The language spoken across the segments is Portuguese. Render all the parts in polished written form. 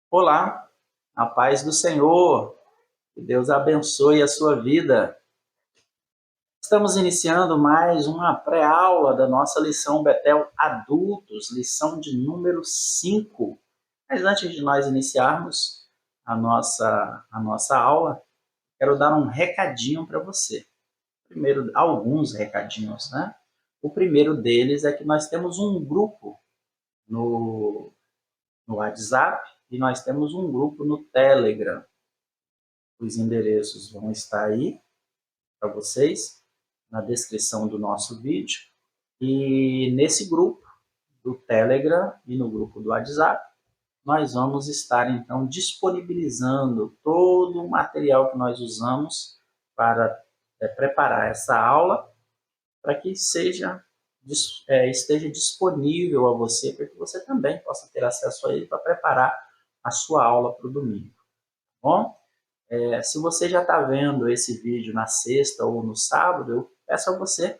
Olá, a paz do Senhor, que Deus abençoe a sua vida. Estamos iniciando mais uma pré-aula da nossa lição Betel Adultos, lição de número 5. Mas antes de nós iniciarmos a nossa aula, quero dar um recadinho para você. Primeiro, alguns recadinhos, né? O primeiro deles é que nós temos um grupo no WhatsApp e nós temos um grupo no Telegram. Os endereços vão estar aí para vocês na descrição do nosso vídeo. E nesse grupo do Telegram e no grupo do WhatsApp, nós vamos estar então disponibilizando todo o material que nós usamos para preparar essa aula, para que esteja disponível a você, para que você também possa ter acesso a ele para preparar a sua aula para o domingo. Tá bom? Se você já está vendo esse vídeo na sexta ou no sábado, eu peço a você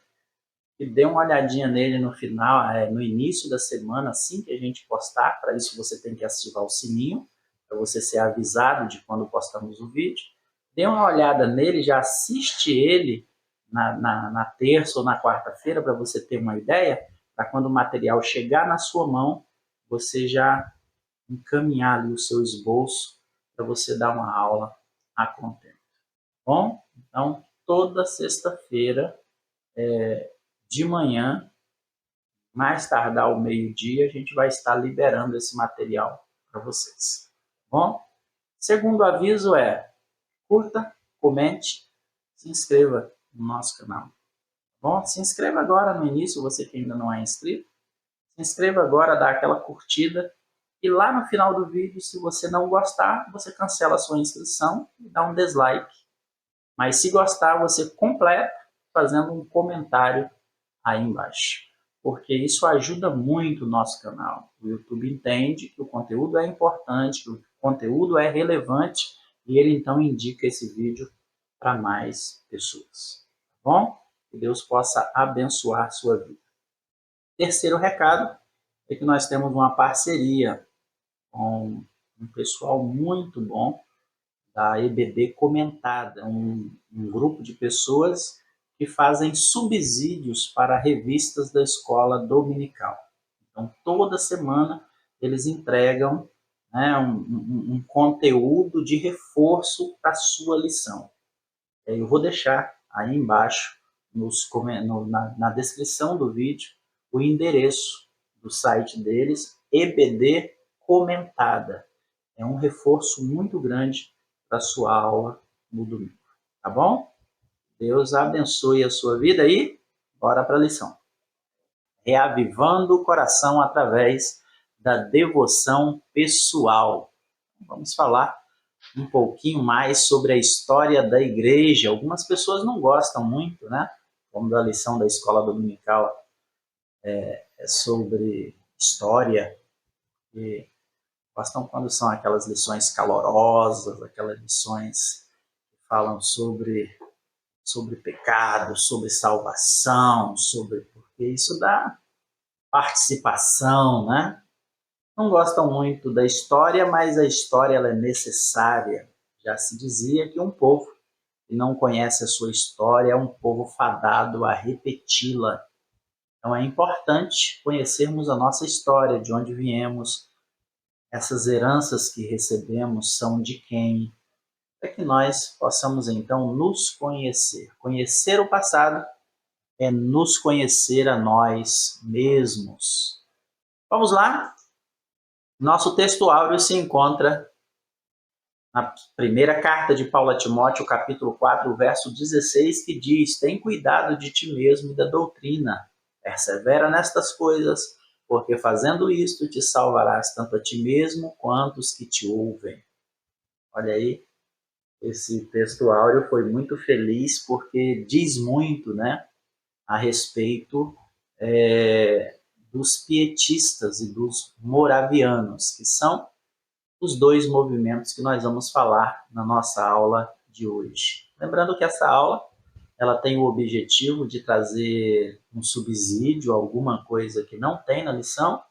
que dê uma olhadinha nele no final, no início da semana, assim que a gente postar. Para isso você tem que ativar o sininho, para você ser avisado de quando postamos o vídeo. Dê uma olhada nele, já assiste ele na terça ou na quarta-feira, para você ter uma ideia, para quando o material chegar na sua mão, você já encaminhar ali o seu esboço para você dar uma aula a contento. Bom, então toda sexta-feira de manhã, mais tardar ao meio-dia, a gente vai estar liberando esse material para vocês. Bom, segundo aviso curta, comente, se inscreva no nosso canal. Bom, se inscreva agora no início, você que ainda não é inscrito. Se inscreva agora, dá aquela curtida. E lá no final do vídeo, se você não gostar, você cancela a sua inscrição e dá um dislike. Mas se gostar, você completa fazendo um comentário aí embaixo. Porque isso ajuda muito o nosso canal. O YouTube entende que o conteúdo é importante, que o conteúdo é relevante e ele então indica esse vídeo para mais pessoas. Tá bom? Que Deus possa abençoar a sua vida. Terceiro recado é que nós temos uma parceria com um pessoal muito bom da EBD Comentada, um grupo de pessoas que fazem subsídios para revistas da escola dominical. Então, toda semana eles entregam, né, um conteúdo de reforço para a sua lição. Eu vou deixar aí embaixo, na descrição do vídeo, o endereço do site deles, EBD Comentada. É um reforço muito grande para a sua aula no domingo. Tá bom? Deus abençoe a sua vida e bora para a lição. Reavivando o coração através da devoção pessoal. Vamos falar um pouquinho mais sobre a história da igreja. Algumas pessoas não gostam muito, né? Como da lição da escola dominical é sobre história, e gostam quando são aquelas lições calorosas, aquelas lições que falam sobre pecado, sobre salvação, porque isso dá participação, né? Não gostam muito da história, mas a história ela é necessária. Já se dizia que um povo que não conhece a sua história é um povo fadado a repeti-la. Então é importante conhecermos a nossa história, de onde viemos, essas heranças que recebemos são de quem, para que nós possamos então nos conhecer. Conhecer o passado é nos conhecer a nós mesmos. Vamos lá? Nosso texto áureo se encontra na primeira carta de Paulo a Timóteo, capítulo 4, verso 16, que diz: tem cuidado de ti mesmo e da doutrina, persevera nestas coisas, porque fazendo isto te salvarás tanto a ti mesmo quanto os que te ouvem. Olha aí, esse texto áureo foi muito feliz porque diz muito, né, a respeito dos pietistas e dos moravianos, que são os dois movimentos que nós vamos falar na nossa aula de hoje. Lembrando que essa aula ela tem o objetivo de trazer um subsídio, alguma coisa que não tem na lição,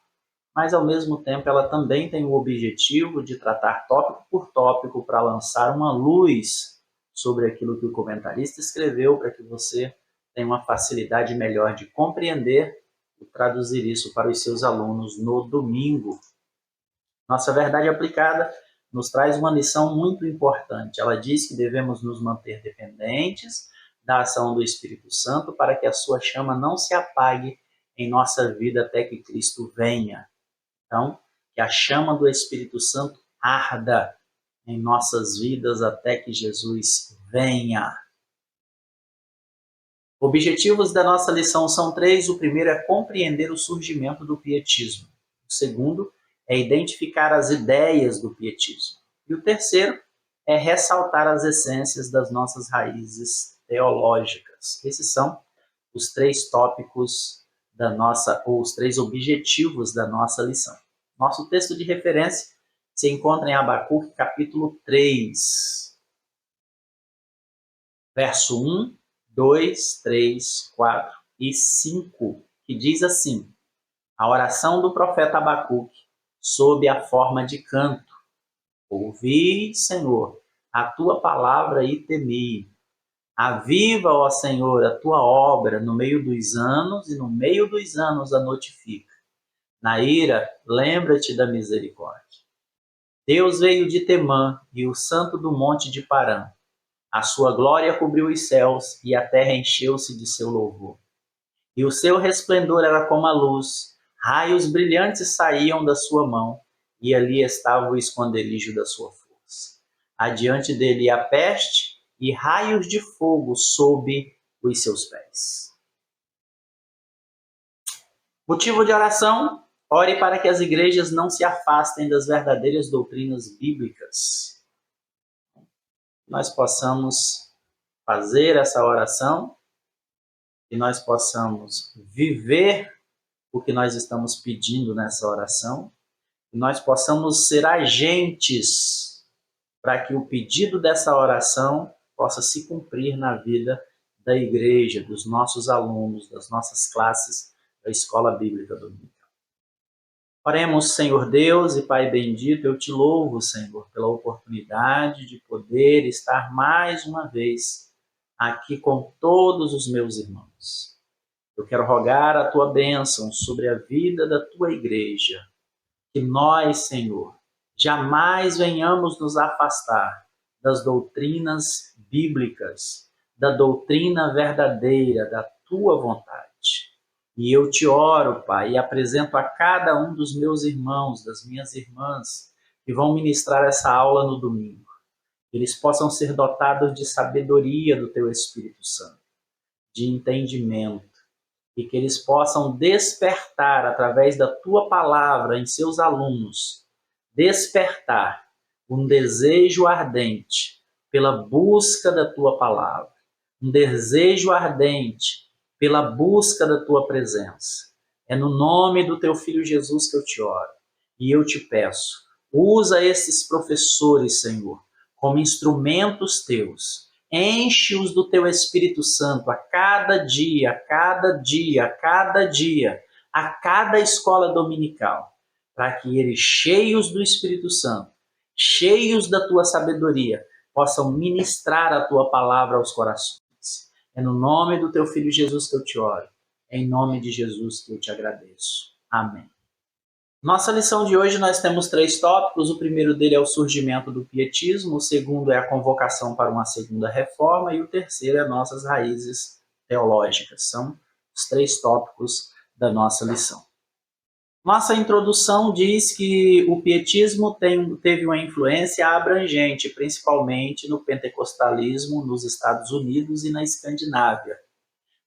mas ao mesmo tempo ela também tem o objetivo de tratar tópico por tópico para lançar uma luz sobre aquilo que o comentarista escreveu, para que você tenha uma facilidade melhor de compreender e traduzir isso para os seus alunos no domingo. Nossa Verdade Aplicada nos traz uma lição muito importante. Ela diz que devemos nos manter dependentes da ação do Espírito Santo para que a sua chama não se apague em nossa vida até que Cristo venha. Então, que a chama do Espírito Santo arda em nossas vidas até que Jesus venha. Objetivos da nossa lição são 3. O primeiro é compreender o surgimento do pietismo. O segundo é identificar as ideias do pietismo. E o terceiro é ressaltar as essências das nossas raízes teológicas. Esses são os 3 tópicos da nossa, ou os 3 objetivos da nossa lição. Nosso texto de referência se encontra em Abacuque, capítulo 3, verso 1, 2, 3, 4 e 5, que diz assim: a oração do profeta Abacuque, sob a forma de canto. Ouvi, Senhor, a tua palavra e temi. Aviva, ó Senhor, a tua obra no meio dos anos, e no meio dos anos a notifica. Na ira, lembra-te da misericórdia. Deus veio de Temã e o santo do monte de Parã. A sua glória cobriu os céus e a terra encheu-se de seu louvor. E o seu resplendor era como a luz, raios brilhantes saíam da sua mão, e ali estava o esconderijo da sua força. Adiante dele ia a peste, e raios de fogo sob os seus pés. Motivo de oração: ore para que as igrejas não se afastem das verdadeiras doutrinas bíblicas. Nós possamos fazer essa oração, e nós possamos viver o que nós estamos pedindo nessa oração, e nós possamos ser agentes para que o pedido dessa oração possa se cumprir na vida da igreja, dos nossos alunos, das nossas classes da Escola Bíblica Dominical. Oremos. Senhor Deus e Pai bendito, eu te louvo, Senhor, pela oportunidade de poder estar mais uma vez aqui com todos os meus irmãos. Eu quero rogar a tua bênção sobre a vida da tua igreja, que nós, Senhor, jamais venhamos nos afastar das doutrinas bíblicas, da doutrina verdadeira, da tua vontade. E eu te oro, Pai, e apresento a cada um dos meus irmãos, das minhas irmãs, que vão ministrar essa aula no domingo. Eles possam ser dotados de sabedoria do teu Espírito Santo, de entendimento, e que eles possam despertar, através da tua palavra em seus alunos, despertar um desejo ardente pela busca da tua palavra, um desejo ardente pela busca da tua presença. É no nome do teu Filho Jesus que eu te oro, e eu te peço, usa esses professores, Senhor, como instrumentos teus. Enche-os do teu Espírito Santo a cada dia, a cada dia, a cada dia, a cada escola dominical, para que eles, cheios do Espírito Santo, cheios da tua sabedoria, possam ministrar a tua palavra aos corações. É no nome do teu Filho Jesus que eu te oro. É em nome de Jesus que eu te agradeço. Amém. Nossa lição de hoje nós temos 3 tópicos. O primeiro dele é o surgimento do pietismo, o segundo é a convocação para uma segunda reforma e o terceiro é nossas raízes teológicas. São os 3 tópicos da nossa lição. Nossa introdução diz que o pietismo teve uma influência abrangente, principalmente no pentecostalismo nos Estados Unidos e na Escandinávia,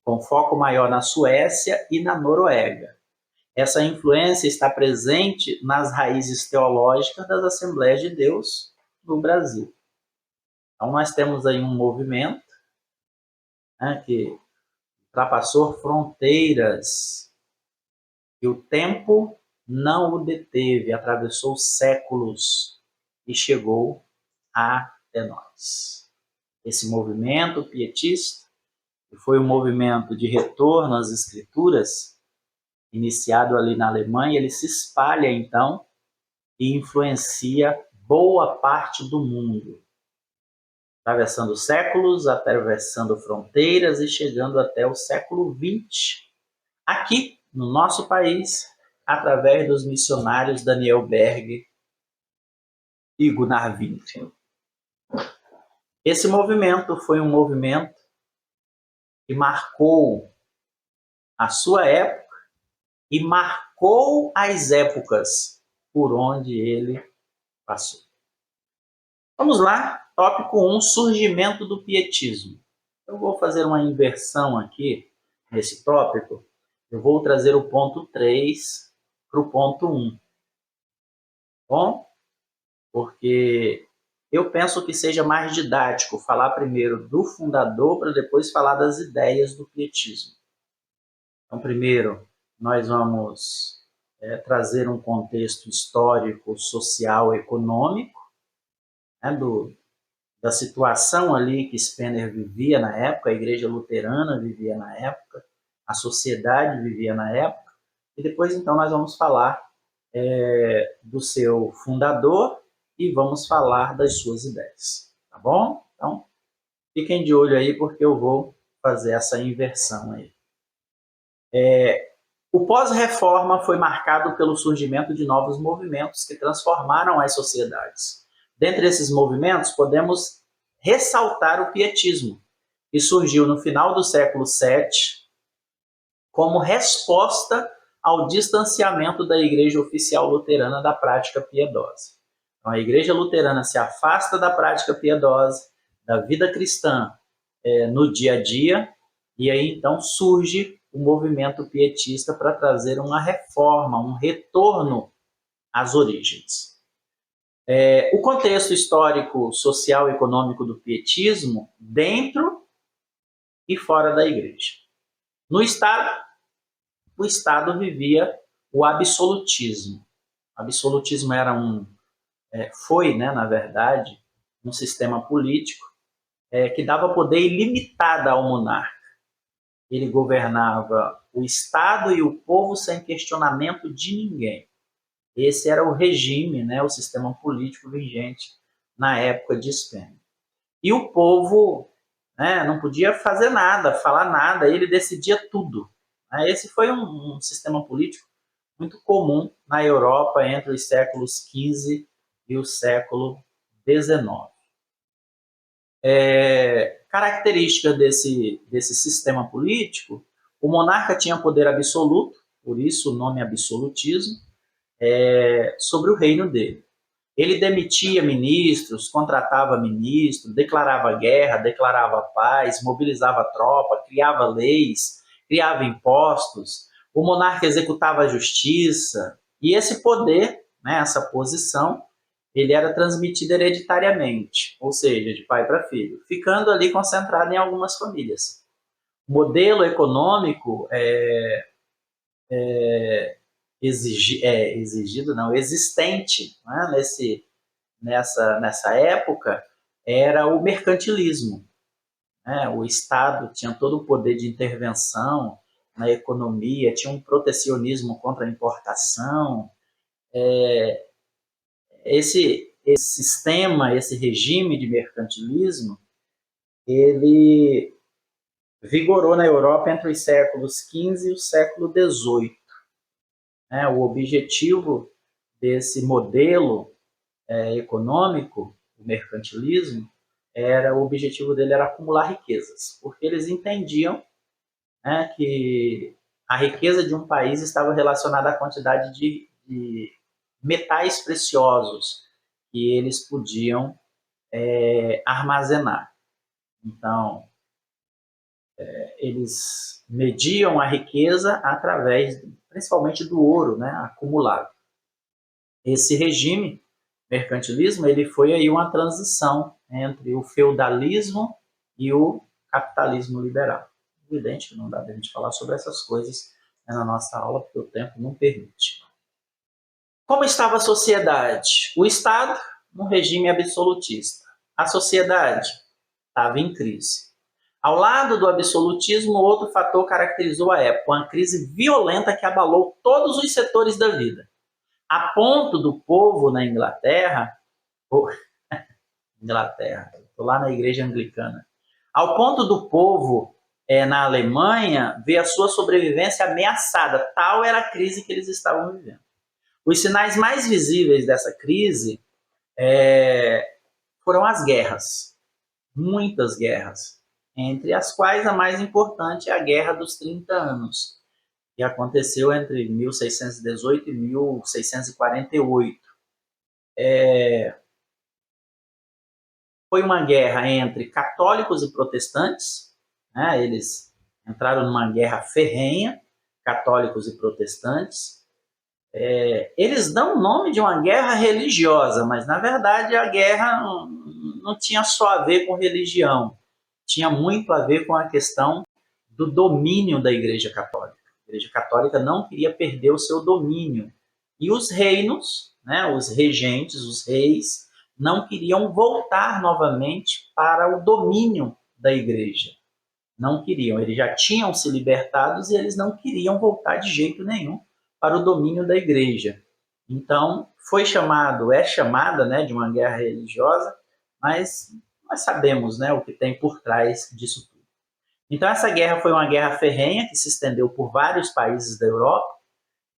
com foco maior na Suécia e na Noruega. Essa influência está presente nas raízes teológicas das Assembleias de Deus no Brasil. Então, nós temos aí um movimento, né, que ultrapassou fronteiras, e o tempo não o deteve, atravessou séculos e chegou até nós. Esse movimento pietista que foi um movimento de retorno às escrituras, iniciado ali na Alemanha, ele se espalha então e influencia boa parte do mundo, atravessando séculos, atravessando fronteiras e chegando até o século XX, aqui no nosso país, através dos missionários Daniel Berg e Gunnar Winthrop. Esse movimento foi um movimento que marcou a sua época e marcou as épocas por onde ele passou. Vamos lá, tópico 1, surgimento do pietismo. Eu vou fazer uma inversão aqui nesse tópico. Eu vou trazer o ponto 3 para o ponto 1. Bom? Porque eu penso que seja mais didático falar primeiro do fundador para depois falar das ideias do pietismo. Então, primeiro, nós vamos trazer um contexto histórico, social, econômico, né, da situação ali que Spener vivia na época, a igreja luterana vivia na época, a sociedade vivia na época, e depois então nós vamos falar do seu fundador e vamos falar das suas ideias, tá bom? Então, fiquem de olho aí porque eu vou fazer essa inversão aí. O pós-reforma foi marcado pelo surgimento de novos movimentos que transformaram as sociedades. Dentre esses movimentos, podemos ressaltar o pietismo, que surgiu no final do século VII como resposta ao distanciamento da Igreja Oficial Luterana da prática piedosa. Então, a Igreja Luterana se afasta da prática piedosa, da vida cristã no dia a dia, e aí então surge o movimento pietista para trazer uma reforma, um retorno às origens. O contexto histórico, social e econômico do pietismo dentro e fora da igreja. No Estado, o Estado vivia o absolutismo. O absolutismo era foi, né, na verdade, um sistema político que dava poder ilimitado ao monarca. Ele governava o Estado e o povo sem questionamento de ninguém. Esse era o regime, né, o sistema político vigente na época de Spener. E o povo não podia fazer nada, falar nada, ele decidia tudo. Esse foi um sistema político muito comum na Europa entre os séculos XV e o século XIX. Característica desse sistema político, o monarca tinha poder absoluto, por isso o nome absolutismo, sobre o reino dele. Ele demitia ministros, contratava ministros, declarava guerra, declarava paz, mobilizava tropa, criava leis, criava impostos. O monarca executava a justiça. E esse poder, né, essa posição, ele era transmitido hereditariamente, ou seja, de pai para filho, ficando ali concentrado em algumas famílias. O modelo econômico existente, né, nessa época era o mercantilismo. Né? O Estado tinha todo o poder de intervenção na economia, tinha um protecionismo contra a importação. Esse sistema, esse regime de mercantilismo, ele vigorou na Europa entre os séculos XV e o século XVIII. O objetivo desse modelo econômico, o mercantilismo, o objetivo dele era acumular riquezas, porque eles entendiam que a riqueza de um país estava relacionada à quantidade de metais preciosos que eles podiam armazenar. Então, eles mediam a riqueza através, principalmente do ouro, né, acumulado. Esse regime mercantilismo, ele foi aí uma transição entre o feudalismo e o capitalismo liberal. Evidente que não dá para a gente falar sobre essas coisas na nossa aula, porque o tempo não permite. Como estava a sociedade? O Estado, num regime absolutista. A sociedade estava em crise. Ao lado do absolutismo, outro fator caracterizou a época, uma crise violenta que abalou todos os setores da vida, a ponto do povo na Inglaterra, estou lá na igreja anglicana, ao ponto do povo na Alemanha ver a sua sobrevivência ameaçada, tal era a crise que eles estavam vivendo. Os sinais mais visíveis dessa crise foram as guerras, muitas guerras, entre as quais a mais importante é a Guerra dos 30 Anos, que aconteceu entre 1618 e 1648. Foi uma guerra entre católicos e protestantes, né? Eles entraram numa guerra ferrenha, católicos e protestantes. Eles dão o nome de uma guerra religiosa, mas na verdade a guerra não tinha só a ver com religião, tinha muito a ver com a questão do domínio da Igreja Católica. A Igreja Católica não queria perder o seu domínio. E os reinos, né, os regentes, os reis, não queriam voltar novamente para o domínio da Igreja. Não queriam, eles já tinham se libertados e eles não queriam voltar de jeito nenhum para o domínio da Igreja. Então, é chamada, né, de uma guerra religiosa, mas nós sabemos, né, o que tem por trás disso tudo. Então, essa guerra foi uma guerra ferrenha que se estendeu por vários países da Europa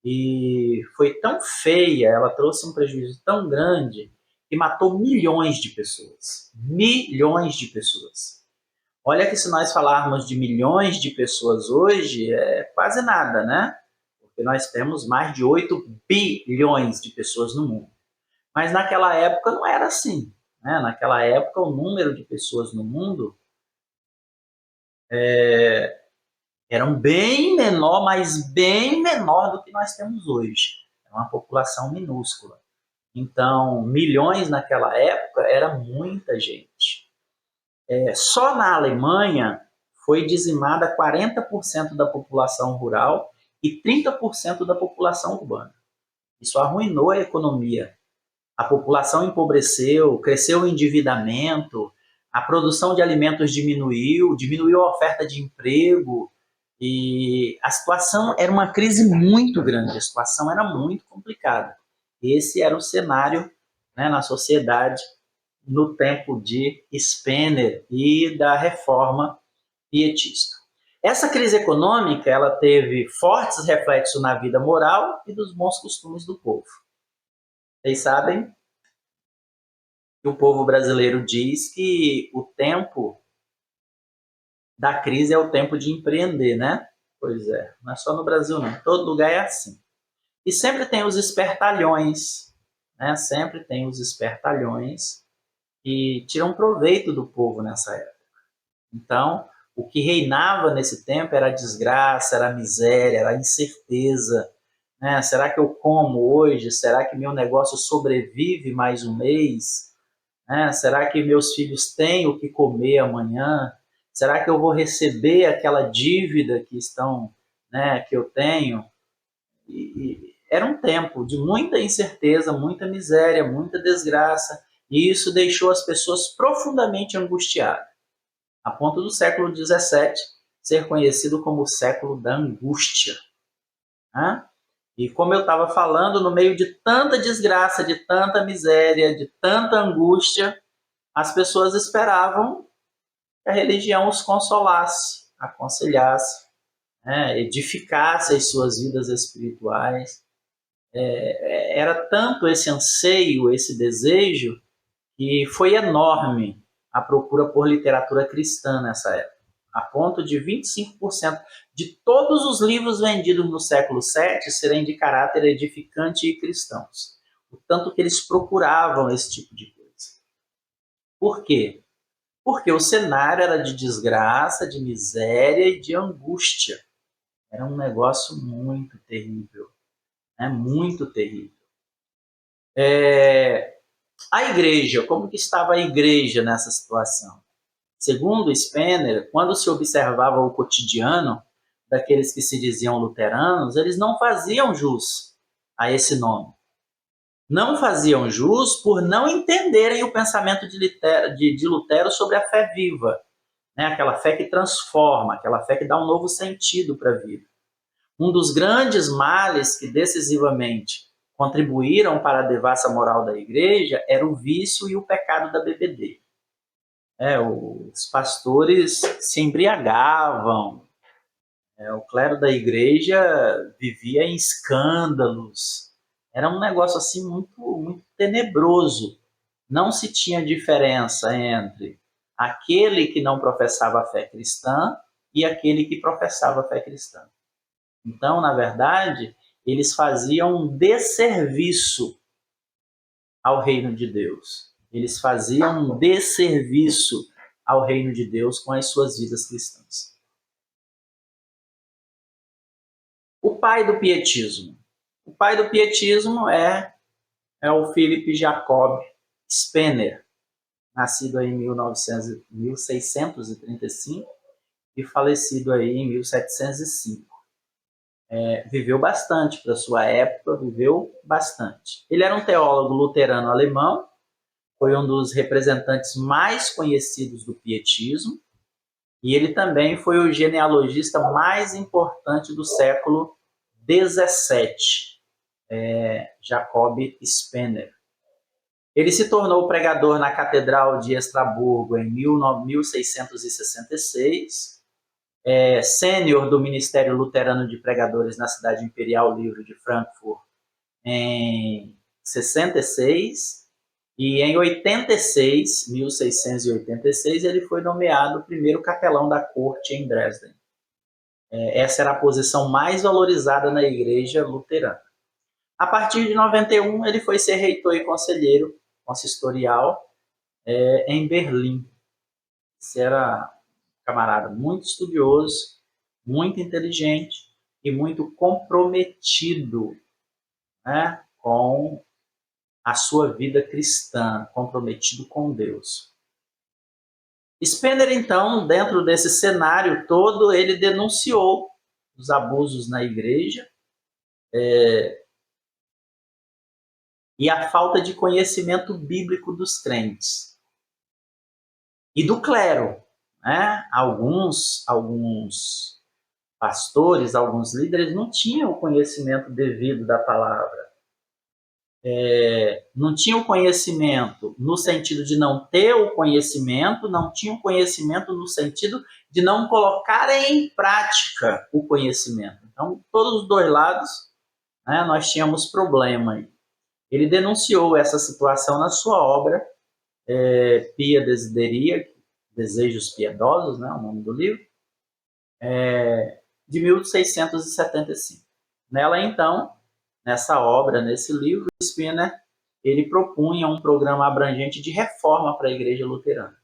e foi tão feia, ela trouxe um prejuízo tão grande que matou milhões de pessoas. Milhões de pessoas. Olha que se nós falarmos de milhões de pessoas hoje, é quase nada, né? Porque nós temos mais de 8 bilhões de pessoas no mundo. Mas naquela época não era assim, né? Naquela época o número de pessoas no mundo era bem menor, mas bem menor do que nós temos hoje. É uma população minúscula. Então, milhões naquela época era muita gente. Só na Alemanha foi dizimada 40% da população rural e 30% da população urbana. Isso arruinou a economia. A população empobreceu, cresceu o endividamento, a produção de alimentos diminuiu a oferta de emprego, e a situação era uma crise muito grande, a situação era muito complicada. Esse era o cenário, né, na sociedade no tempo de Spener e da reforma pietista. Essa crise econômica ela teve fortes reflexos na vida moral e dos bons costumes do povo. Vocês sabem que o povo brasileiro diz que o tempo da crise é o tempo de empreender, né? Pois é, não é só no Brasil não, todo lugar é assim. E sempre tem os espertalhões, né? Sempre tem os espertalhões que tiram proveito do povo nessa época. Então, o que reinava nesse tempo era a desgraça, era a miséria, era a incerteza. Né? Será que eu como hoje? Será que meu negócio sobrevive mais um mês? Né? Será que meus filhos têm o que comer amanhã? Será que eu vou receber aquela dívida que eu tenho? E era um tempo de muita incerteza, muita miséria, muita desgraça, e isso deixou as pessoas profundamente angustiadas, a ponto do século XVII ser conhecido como o século da angústia. Né? E como eu estava falando, no meio de tanta desgraça, de tanta miséria, de tanta angústia, as pessoas esperavam que a religião os consolasse, aconselhasse, né? Edificasse as suas vidas espirituais. Era tanto esse anseio, esse desejo, que foi enorme a procura por literatura cristã nessa época, a ponto de 25% de todos os livros vendidos no século VII serem de caráter edificante e cristãos. O tanto que eles procuravam esse tipo de coisa. Por quê? Porque o cenário era de desgraça, de miséria e de angústia. Era um negócio muito terrível, né? Muito terrível. A igreja, como que estava a igreja nessa situação? Segundo Spener, quando se observava o cotidiano daqueles que se diziam luteranos, eles não faziam jus a esse nome. Não faziam jus por não entenderem o pensamento de Lutero sobre a fé viva. né? Aquela fé que transforma, aquela fé que dá um novo sentido para a vida. Um dos grandes males que decisivamente contribuíram para a devassa moral da igreja era o vício e o pecado da bebedeira. Os pastores se embriagavam, o clero da igreja vivia em escândalos. Era um negócio assim muito, muito tenebroso. Não se tinha diferença entre aquele que não professava a fé cristã e aquele que professava a fé cristã. Então, na verdade, eles faziam um desserviço ao reino de Deus. Eles faziam um desserviço ao reino de Deus com as suas vidas cristãs. O pai do pietismo. O pai do pietismo é o Philipp Jacob Spener, nascido aí em 1635 e falecido aí em 1705. Viveu bastante para sua época, viveu bastante. Ele era um teólogo luterano alemão, foi um dos representantes mais conhecidos do pietismo, e ele também foi o genealogista mais importante do século XVII, Jacob Spener. Ele se tornou pregador na Catedral de Estrasburgo em 1666, sênior do Ministério Luterano de Pregadores na Cidade Imperial Livre de Frankfurt em 66, e em 1686, ele foi nomeado primeiro capelão da corte em Dresden. Essa era a posição mais valorizada na igreja luterana. A partir de 91, ele foi ser reitor e conselheiro consistorial em Berlim. Esse era um camarada muito estudioso, muito inteligente e muito comprometido, né, com a sua vida cristã, comprometido com Deus. Spener, então, dentro desse cenário todo, ele denunciou os abusos na igreja e a falta de conhecimento bíblico dos crentes e do clero, né? Alguns pastores, alguns líderes não tinham o conhecimento devido da palavra. Não tinham o conhecimento no sentido de não ter o conhecimento, não tinham conhecimento no sentido de não colocar em prática o conhecimento. Então, todos os dois lados, né, nós tínhamos problema aí. Ele denunciou essa situação na sua obra Pia Desideria, Desejos Piedosos, né, o nome do livro, de 1675. Nela, então, nessa obra, nesse livro, Spener, ele propunha um programa abrangente de reforma para a igreja luterana.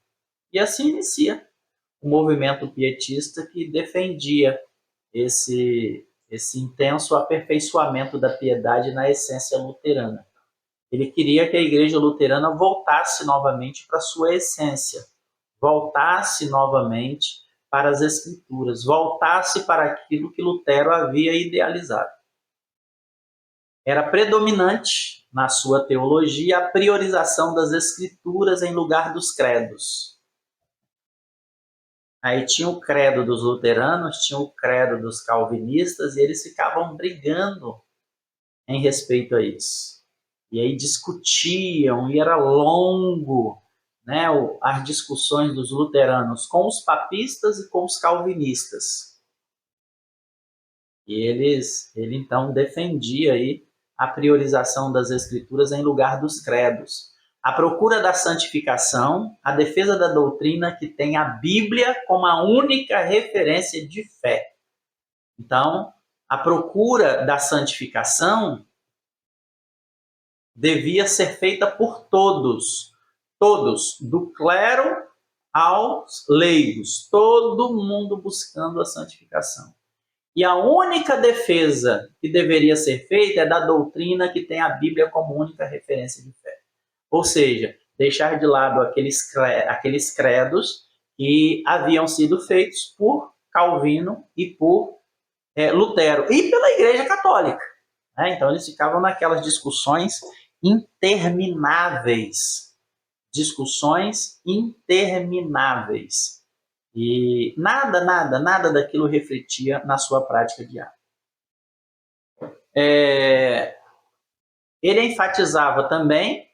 E assim inicia o movimento pietista que defendia esse intenso aperfeiçoamento da piedade na essência luterana. Ele queria que a igreja luterana voltasse novamente para a sua essência, voltasse novamente para as Escrituras, voltasse para aquilo que Lutero havia idealizado. Era predominante na sua teologia a priorização das Escrituras em lugar dos credos. Aí tinha o credo dos luteranos, tinha o credo dos calvinistas, e eles ficavam brigando em respeito a isso. E aí discutiam, e era longo, né, as discussões dos luteranos com os papistas e com os calvinistas. E ele então defendia aí a priorização das escrituras em lugar dos credos. A procura da santificação, a defesa da doutrina que tem a Bíblia como a única referência de fé. Então, a procura da santificação devia ser feita por todos, do clero aos leigos, todo mundo buscando a santificação. E a única defesa que deveria ser feita é da doutrina que tem a Bíblia como única referência de fé. Ou seja, deixar de lado aqueles credos que haviam sido feitos por Calvino e por Lutero e pela Igreja Católica. Então, eles ficavam naquelas discussões intermináveis. E nada daquilo refletia na sua prática diária. Ele enfatizava também,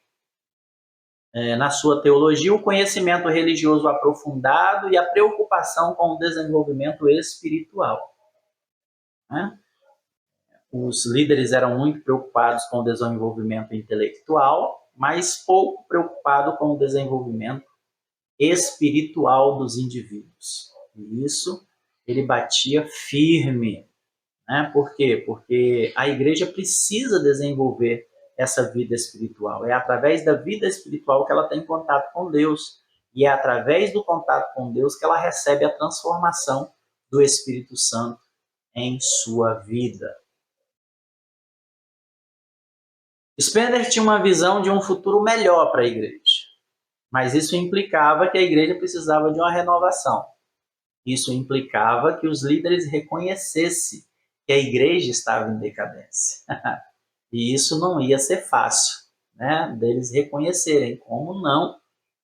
na sua teologia, o conhecimento religioso aprofundado e a preocupação com o desenvolvimento espiritual. Né? Os líderes eram muito preocupados com o desenvolvimento intelectual, mas pouco preocupados com o desenvolvimento espiritual dos indivíduos. E isso ele batia firme. Né? Por quê? Porque a igreja precisa desenvolver essa vida espiritual. É através da vida espiritual que ela tem contato com Deus. E é através do contato com Deus que ela recebe a transformação do Espírito Santo em sua vida. Spener tinha uma visão de um futuro melhor para a igreja, mas isso implicava que a igreja precisava de uma renovação. Isso implicava que os líderes reconhecessem que a igreja estava em decadência. E isso não ia ser fácil, né, deles reconhecerem. Como não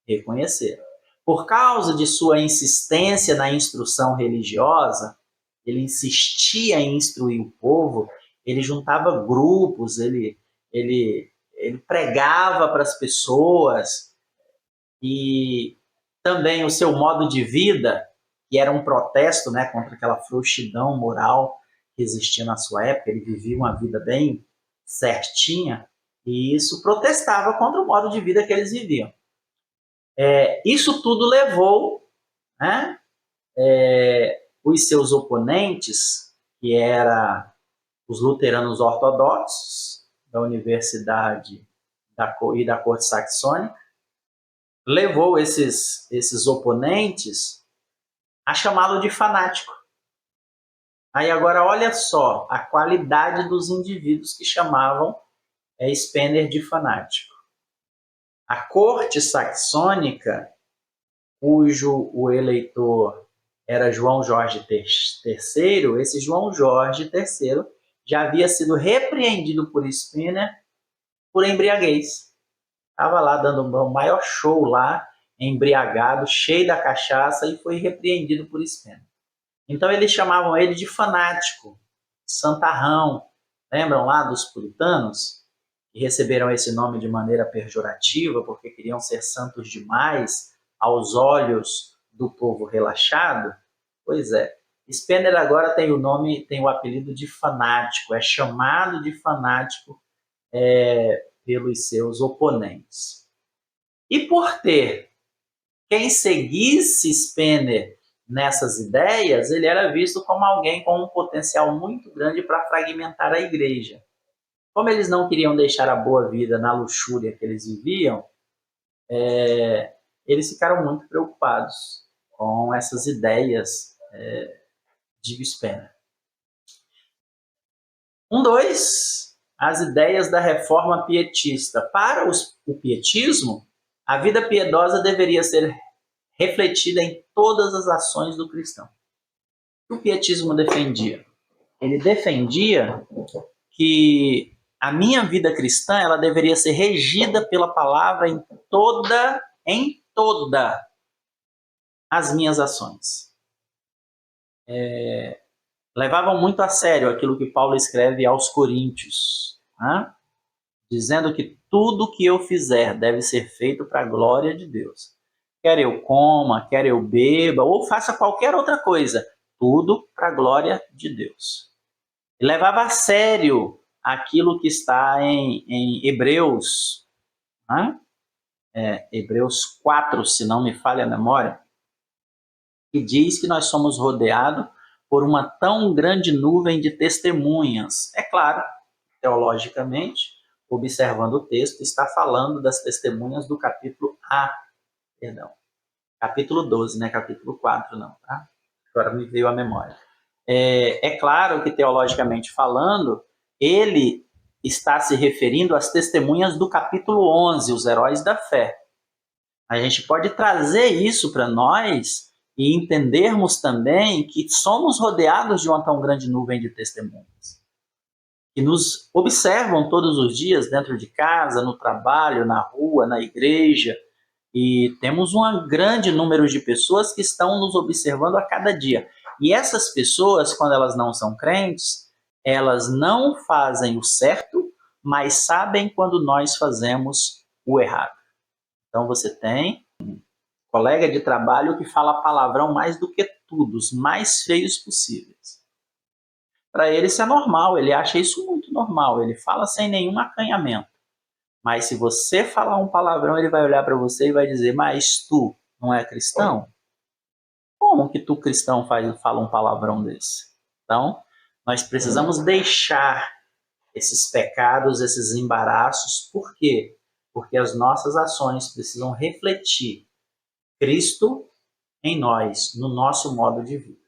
reconhecer? Por causa de sua insistência na instrução religiosa, ele insistia em instruir o povo, ele juntava grupos, ele pregava para as pessoas, e também o seu modo de vida, que era um protesto, né, contra aquela frouxidão moral que existia na sua época. Ele vivia uma vida bem certinha, e isso protestava contra o modo de vida que eles viviam. Isso tudo levou, né, os seus oponentes, que eram os luteranos ortodoxos da Universidade e da Corte Saxônica, levou esses oponentes a chamá-lo de fanático. Aí agora olha só a qualidade dos indivíduos que chamavam Spener de fanático. A Corte Saxônica, cujo o eleitor era João Jorge III, esse João Jorge III já havia sido repreendido por Spener por embriaguez. Estava lá dando um maior show lá, embriagado, cheio da cachaça, e foi repreendido por Spener. Então eles chamavam ele de fanático, santarrão. Lembram lá dos puritanos, que receberam esse nome de maneira pejorativa porque queriam ser santos demais aos olhos do povo relaxado? Pois é, Spener agora tem o apelido de fanático, é chamado de fanático pelos seus oponentes. E por ter quem seguisse Spener nessas ideias, ele era visto como alguém com um potencial muito grande para fragmentar a igreja. Como eles não queriam deixar a boa vida na luxúria que eles viviam, eles ficaram muito preocupados com essas ideias de Spener. 2. As ideias da reforma pietista. Para o pietismo, a vida piedosa deveria ser refletida em todas as ações do cristão. O pietismo defendia? Ele defendia que a minha vida cristã ela deveria ser regida pela palavra em toda as minhas ações. Levavam muito a sério aquilo que Paulo escreve aos Coríntios, né? Dizendo que tudo que eu fizer deve ser feito para a glória de Deus. Quer eu coma, quer eu beba, ou faça qualquer outra coisa, tudo para a glória de Deus. E levava a sério aquilo que está em Hebreus, né? Hebreus 4, se não me falha a memória, que diz que nós somos rodeados por uma tão grande nuvem de testemunhas. É claro, teologicamente, observando o texto, está falando das testemunhas do capítulo capítulo 12, né? Capítulo 4 não, tá? Agora me veio a memória. É claro que, teologicamente falando, ele está se referindo às testemunhas do capítulo 11, os heróis da fé. A gente pode trazer isso para nós e entendermos também que somos rodeados de uma tão grande nuvem de testemunhas, que nos observam todos os dias dentro de casa, no trabalho, na rua, na igreja, E temos um grande número de pessoas que estão nos observando a cada dia. E essas pessoas, quando elas não são crentes, elas não fazem o certo, mas sabem quando nós fazemos o errado. Então você tem um colega de trabalho que fala palavrão mais do que tudo, os mais feios possíveis. Para ele isso é normal, ele acha isso muito normal, ele fala sem nenhum acanhamento. Mas se você falar um palavrão, ele vai olhar para você e vai dizer, mas tu não é cristão? Como que tu cristão fala um palavrão desse? Então, nós precisamos deixar esses pecados, esses embaraços. Por quê? Porque as nossas ações precisam refletir Cristo em nós, no nosso modo de vida.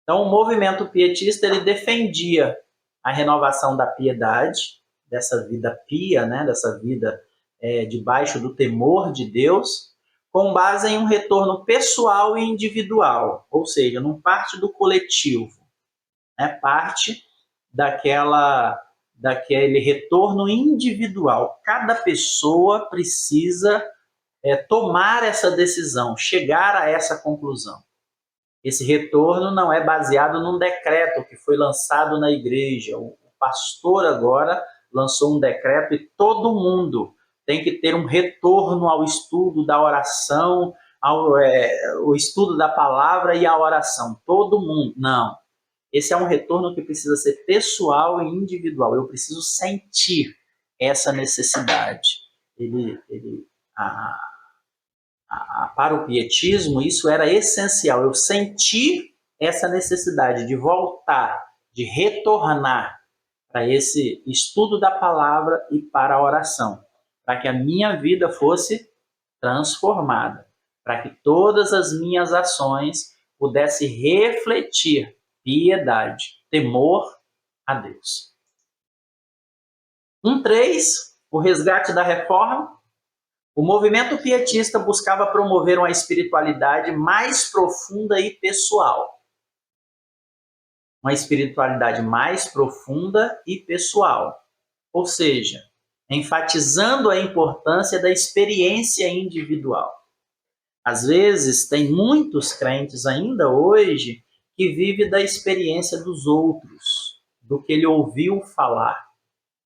Então, o movimento pietista, ele defendia a renovação da piedade, dessa vida pia, né, dessa vida debaixo do temor de Deus, com base em um retorno pessoal e individual, ou seja, não parte do coletivo, né, parte daquele retorno individual. Cada pessoa precisa tomar essa decisão, chegar a essa conclusão. Esse retorno não é baseado num decreto que foi lançado na igreja. O pastor agora lançou um decreto e todo mundo tem que ter um retorno ao estudo da oração, ao estudo da palavra e à oração. Todo mundo. Não. Esse é um retorno que precisa ser pessoal e individual. Eu preciso sentir essa necessidade. Para o pietismo, isso era essencial. Eu senti essa necessidade de voltar, de retornar para esse estudo da palavra e para a oração, para que a minha vida fosse transformada, para que todas as minhas ações pudessem refletir piedade, temor a Deus. 1.3, o resgate da reforma. O movimento pietista buscava promover uma espiritualidade mais profunda e pessoal. Uma espiritualidade mais profunda e pessoal. Ou seja, enfatizando a importância da experiência individual. Às vezes, tem muitos crentes ainda hoje que vivem da experiência dos outros, do que ele ouviu falar.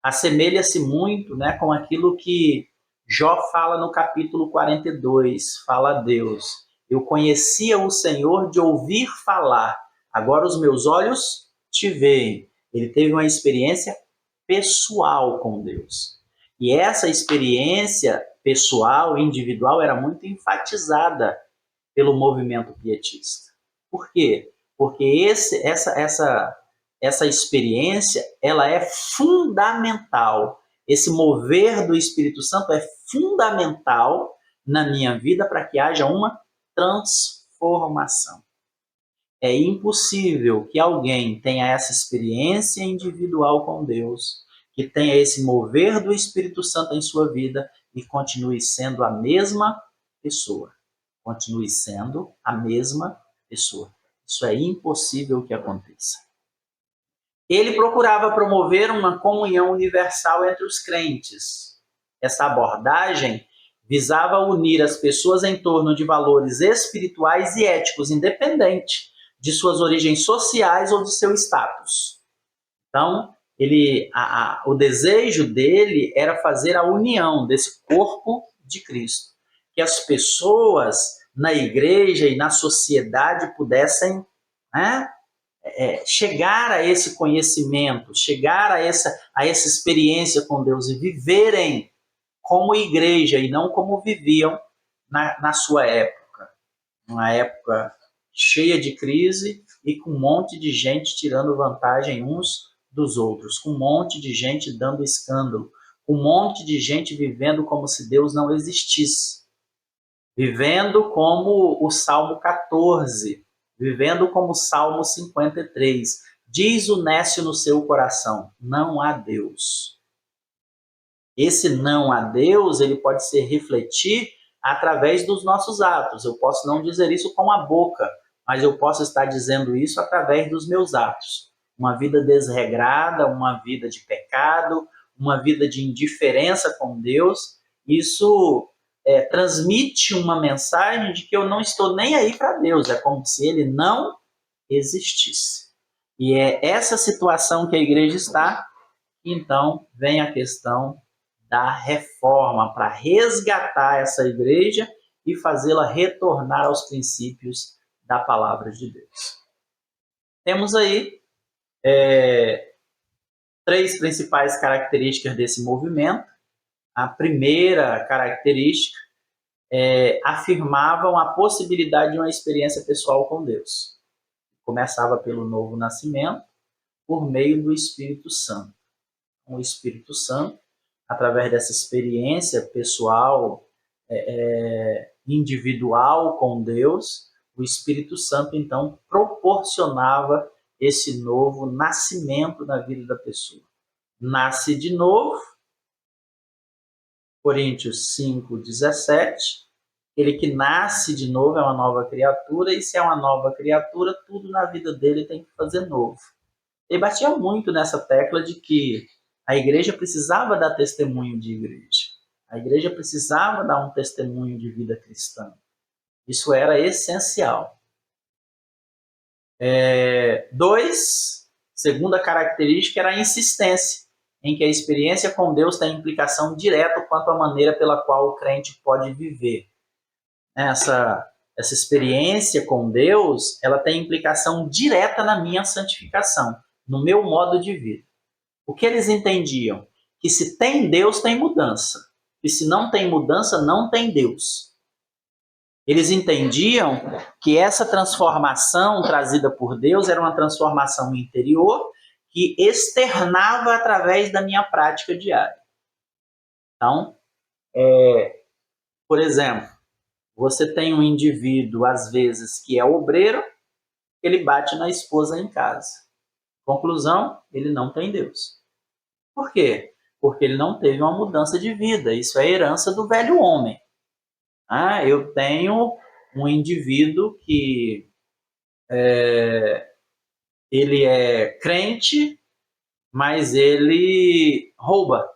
Assemelha-se muito, né, com aquilo que Jó fala no capítulo 42, fala a Deus, eu conhecia o Senhor de ouvir falar, agora os meus olhos te veem. Ele teve uma experiência pessoal com Deus. E essa experiência pessoal, individual, era muito enfatizada pelo movimento pietista. Por quê? Porque essa experiência, ela é fundamental. Esse mover do Espírito Santo é fundamental na minha vida para que haja uma transformação. É impossível que alguém tenha essa experiência individual com Deus, que tenha esse mover do Espírito Santo em sua vida e continue sendo a mesma pessoa. Continue sendo a mesma pessoa. Isso é impossível que aconteça. Ele procurava promover uma comunhão universal entre os crentes. Essa abordagem visava unir as pessoas em torno de valores espirituais e éticos, independente de suas origens sociais ou de seu status. Então, o desejo dele era fazer a união desse corpo de Cristo, que as pessoas na igreja e na sociedade pudessem, né, chegar a esse conhecimento, chegar a essa experiência com Deus e viverem como igreja e não como viviam na sua época. Uma época cheia de crise e com um monte de gente tirando vantagem uns dos outros, com um monte de gente dando escândalo, com um monte de gente vivendo como se Deus não existisse, vivendo como o Salmo 14, vivendo como o Salmo 53. Diz o nécio no seu coração, não há Deus. Esse não há Deus, ele pode se refletir através dos nossos atos. Eu posso não dizer isso com a boca, mas eu posso estar dizendo isso através dos meus atos. Uma vida desregrada, uma vida de pecado, uma vida de indiferença com Deus, isso transmite uma mensagem de que eu não estou nem aí para Deus, é como se ele não existisse. E é essa situação que a igreja está, então vem a questão da reforma, para resgatar essa igreja e fazê-la retornar aos princípios da palavra de Deus. Temos aí 3 principais características desse movimento. A primeira característica afirmavam a possibilidade de uma experiência pessoal com Deus. Começava pelo novo nascimento, por meio do Espírito Santo. O Espírito Santo, através dessa experiência pessoal, individual com Deus, o Espírito Santo, então, proporcionava esse novo nascimento na vida da pessoa. Nasce de novo, Coríntios 5:17, ele que nasce de novo é uma nova criatura, e se é uma nova criatura, tudo na vida dele tem que fazer novo. Ele batia muito nessa tecla de que a igreja precisava dar testemunho de igreja. A igreja precisava dar um testemunho de vida cristã. Isso era essencial. 2, segunda característica era a insistência, em que a experiência com Deus tem implicação direta quanto à maneira pela qual o crente pode viver. Essa experiência com Deus, ela tem implicação direta na minha santificação, no meu modo de vida. O que eles entendiam? Que se tem Deus, tem mudança. E se não tem mudança, não tem Deus. Eles entendiam que essa transformação trazida por Deus era uma transformação interior que externava através da minha prática diária. Então, por exemplo, você tem um indivíduo, às vezes, que é obreiro, ele bate na esposa em casa. Conclusão, ele não tem Deus. Por quê? Porque ele não teve uma mudança de vida. Isso é herança do velho homem. Eu tenho um indivíduo que ele é crente, mas ele rouba,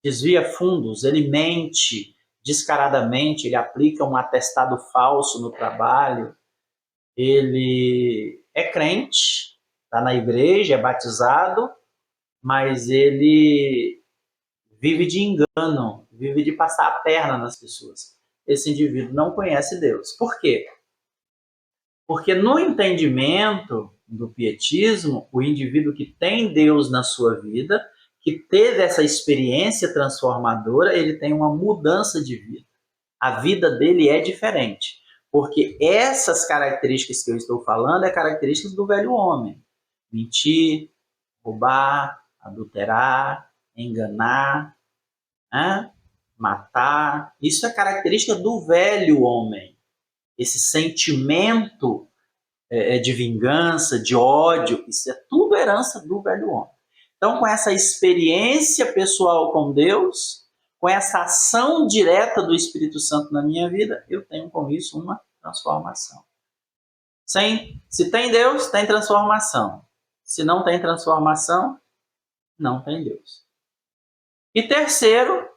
desvia fundos, ele mente descaradamente, ele aplica um atestado falso no trabalho, ele é crente, está na igreja, é batizado, mas ele vive de engano, vive de passar a perna nas pessoas. Esse indivíduo não conhece Deus. Por quê? Porque no entendimento do pietismo, o indivíduo que tem Deus na sua vida, que teve essa experiência transformadora, ele tem uma mudança de vida. A vida dele é diferente. Porque essas características que eu estou falando é características do velho homem. Mentir, roubar, adulterar, enganar, matar. Isso é característica do velho homem. Esse sentimento de vingança, de ódio, isso é tudo herança do velho homem. Então, com essa experiência pessoal com Deus, com essa ação direta do Espírito Santo na minha vida, eu tenho com isso uma transformação. Se tem Deus, tem transformação. Se não tem transformação, não tem Deus. E terceiro,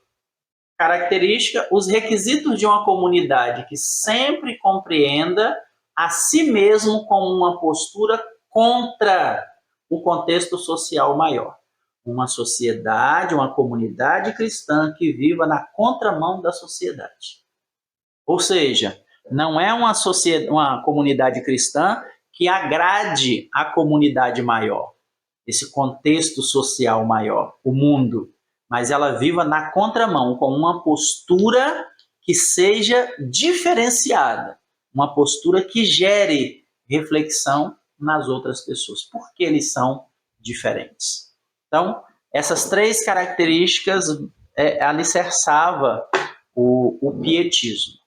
característica, os requisitos de uma comunidade que sempre compreenda a si mesmo como uma postura contra o contexto social maior. Uma sociedade, uma comunidade cristã que viva na contramão da sociedade. Ou seja, não é uma comunidade cristã que agrade a comunidade maior, esse contexto social maior, o mundo, mas ela viva na contramão, com uma postura que seja diferenciada, uma postura que gere reflexão nas outras pessoas, porque eles são diferentes. Então, essas 3 características alicerçava o pietismo.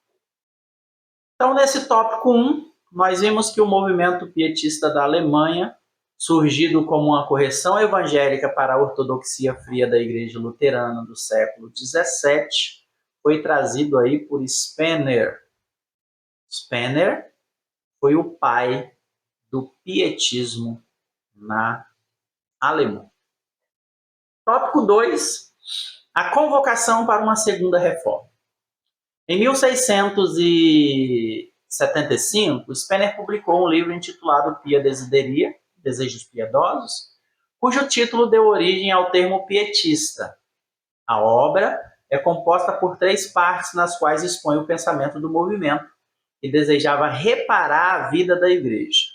Então, nesse tópico 1, nós vimos que o movimento pietista da Alemanha, surgido como uma correção evangélica para a ortodoxia fria da Igreja Luterana do século XVII, foi trazido aí por Spener. Spener foi o pai do pietismo na Alemanha. Tópico 2, a convocação para uma segunda reforma. Em 1675, Spener publicou um livro intitulado Pia Desideria, Desejos Piedosos, cujo título deu origem ao termo pietista. A obra é composta por 3 partes nas quais expõe o pensamento do movimento, que desejava reparar a vida da igreja.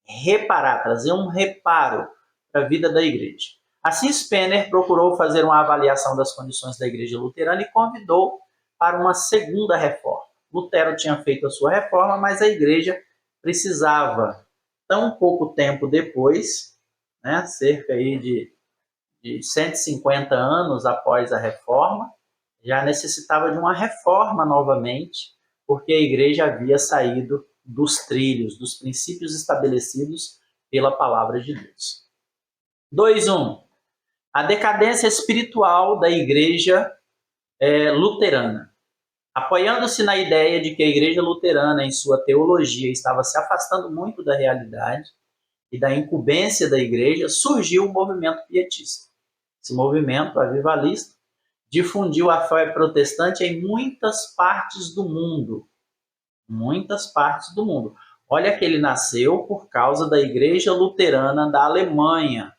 Reparar, trazer um reparo para a vida da igreja. Assim, Spener procurou fazer uma avaliação das condições da igreja luterana e convidou para uma segunda reforma. Lutero tinha feito a sua reforma, mas a igreja precisava, tão pouco tempo depois, né, cerca aí de 150 anos após a reforma, já necessitava de uma reforma novamente, porque a igreja havia saído dos trilhos, dos princípios estabelecidos pela palavra de Deus. 2.1. A decadência espiritual da igreja luterana. Apoiando-se na ideia de que a igreja luterana, em sua teologia, estava se afastando muito da realidade e da incumbência da igreja, surgiu o movimento pietista. Esse movimento avivalista difundiu a fé protestante em muitas partes do mundo. Muitas partes do mundo. Olha que ele nasceu por causa da Igreja Luterana da Alemanha.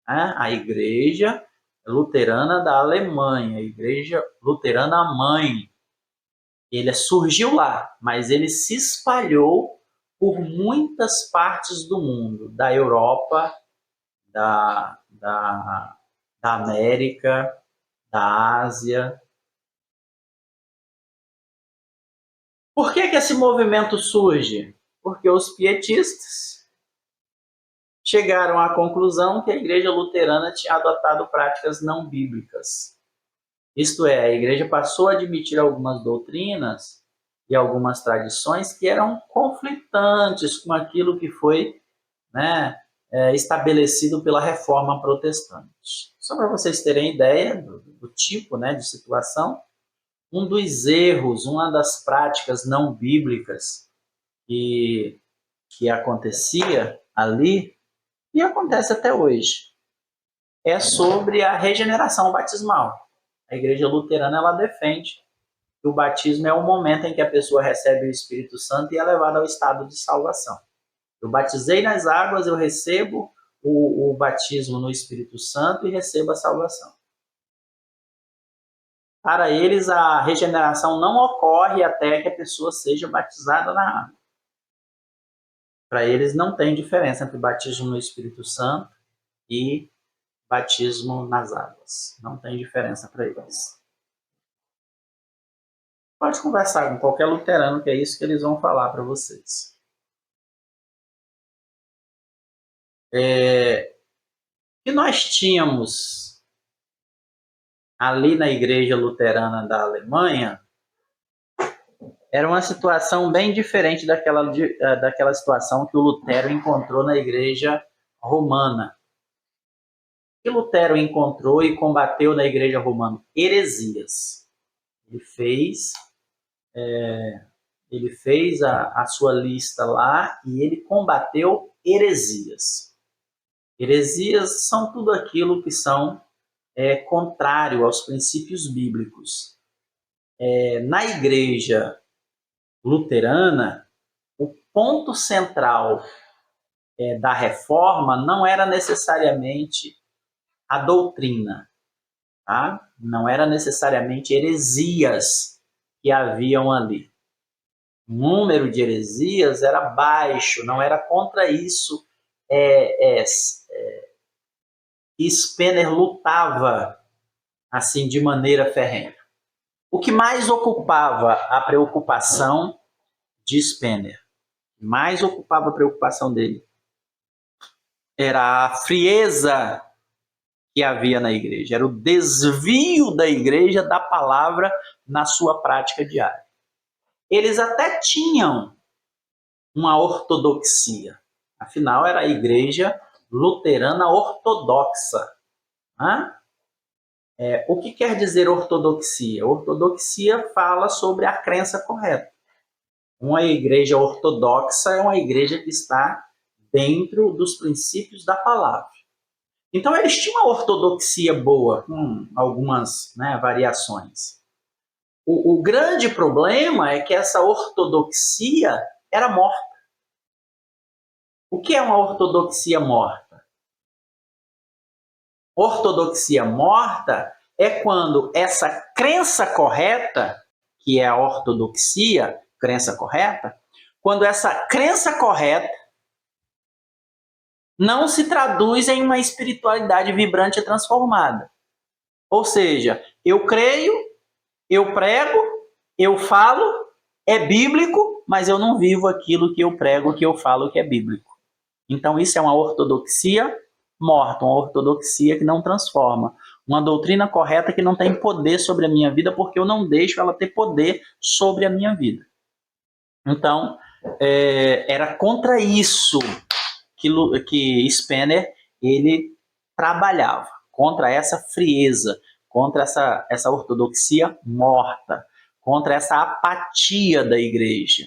A Igreja Luterana da Alemanha, a Igreja Luterana Mãe. Ele surgiu lá, mas ele se espalhou por muitas partes do mundo, da Europa, da América, da Ásia. Por que esse movimento surge? Porque os pietistas chegaram à conclusão que a igreja luterana tinha adotado práticas não bíblicas. Isto é, a igreja passou a admitir algumas doutrinas e algumas tradições que eram conflitantes com aquilo que foi, estabelecido pela reforma protestante. Só para vocês terem ideia do tipo, de situação, um dos erros, uma das práticas não bíblicas que acontecia ali, e acontece até hoje, é sobre a regeneração batismal. A igreja luterana ela defende que o batismo é o momento em que a pessoa recebe o Espírito Santo e é levada ao estado de salvação. Eu batizei nas águas, eu recebo o batismo no Espírito Santo e recebo a salvação. Para eles, a regeneração não ocorre até que a pessoa seja batizada na água. Para eles, não tem diferença entre batismo no Espírito Santo e batismo nas águas. Não tem diferença para eles. Pode conversar com qualquer luterano, que é isso que eles vão falar para vocês. E nós tínhamos ali na igreja luterana da Alemanha, era uma situação bem diferente daquela situação que o Lutero encontrou na igreja romana. O que Lutero encontrou e combateu na igreja romana? Heresias. Ele fez a sua lista lá e ele combateu heresias. Heresias são tudo aquilo que são contrário aos princípios bíblicos. Na igreja luterana, o ponto central da reforma não era necessariamente a doutrina, tá? Não era necessariamente heresias que haviam ali. O número de heresias era baixo, não era contra isso que Spener lutava assim de maneira ferrenha. O que mais ocupava a preocupação de Spener, mais ocupava a preocupação dele, era a frieza que havia na igreja, era o desvio da igreja da palavra na sua prática diária. Eles até tinham uma ortodoxia, afinal era a igreja luterana ortodoxa. O que quer dizer ortodoxia? Ortodoxia fala sobre a crença correta. Uma igreja ortodoxa é uma igreja que está dentro dos princípios da palavra. Então, eles tinham uma ortodoxia boa, com algumas variações. O grande problema é que essa ortodoxia era morta. O que é uma ortodoxia morta? Ortodoxia morta é quando essa crença correta, que é a ortodoxia, crença correta, quando essa crença correta não se traduz em uma espiritualidade vibrante e transformada. Ou seja, eu creio, eu prego, eu falo, é bíblico, mas eu não vivo aquilo que eu prego, que eu falo que é bíblico. Então isso é uma ortodoxia morta, uma ortodoxia que não transforma, uma doutrina correta que não tem poder sobre a minha vida, porque eu não deixo ela ter poder sobre a minha vida. Então, era contra isso que Spener ele trabalhava, contra essa frieza, contra essa ortodoxia morta, contra essa apatia da igreja.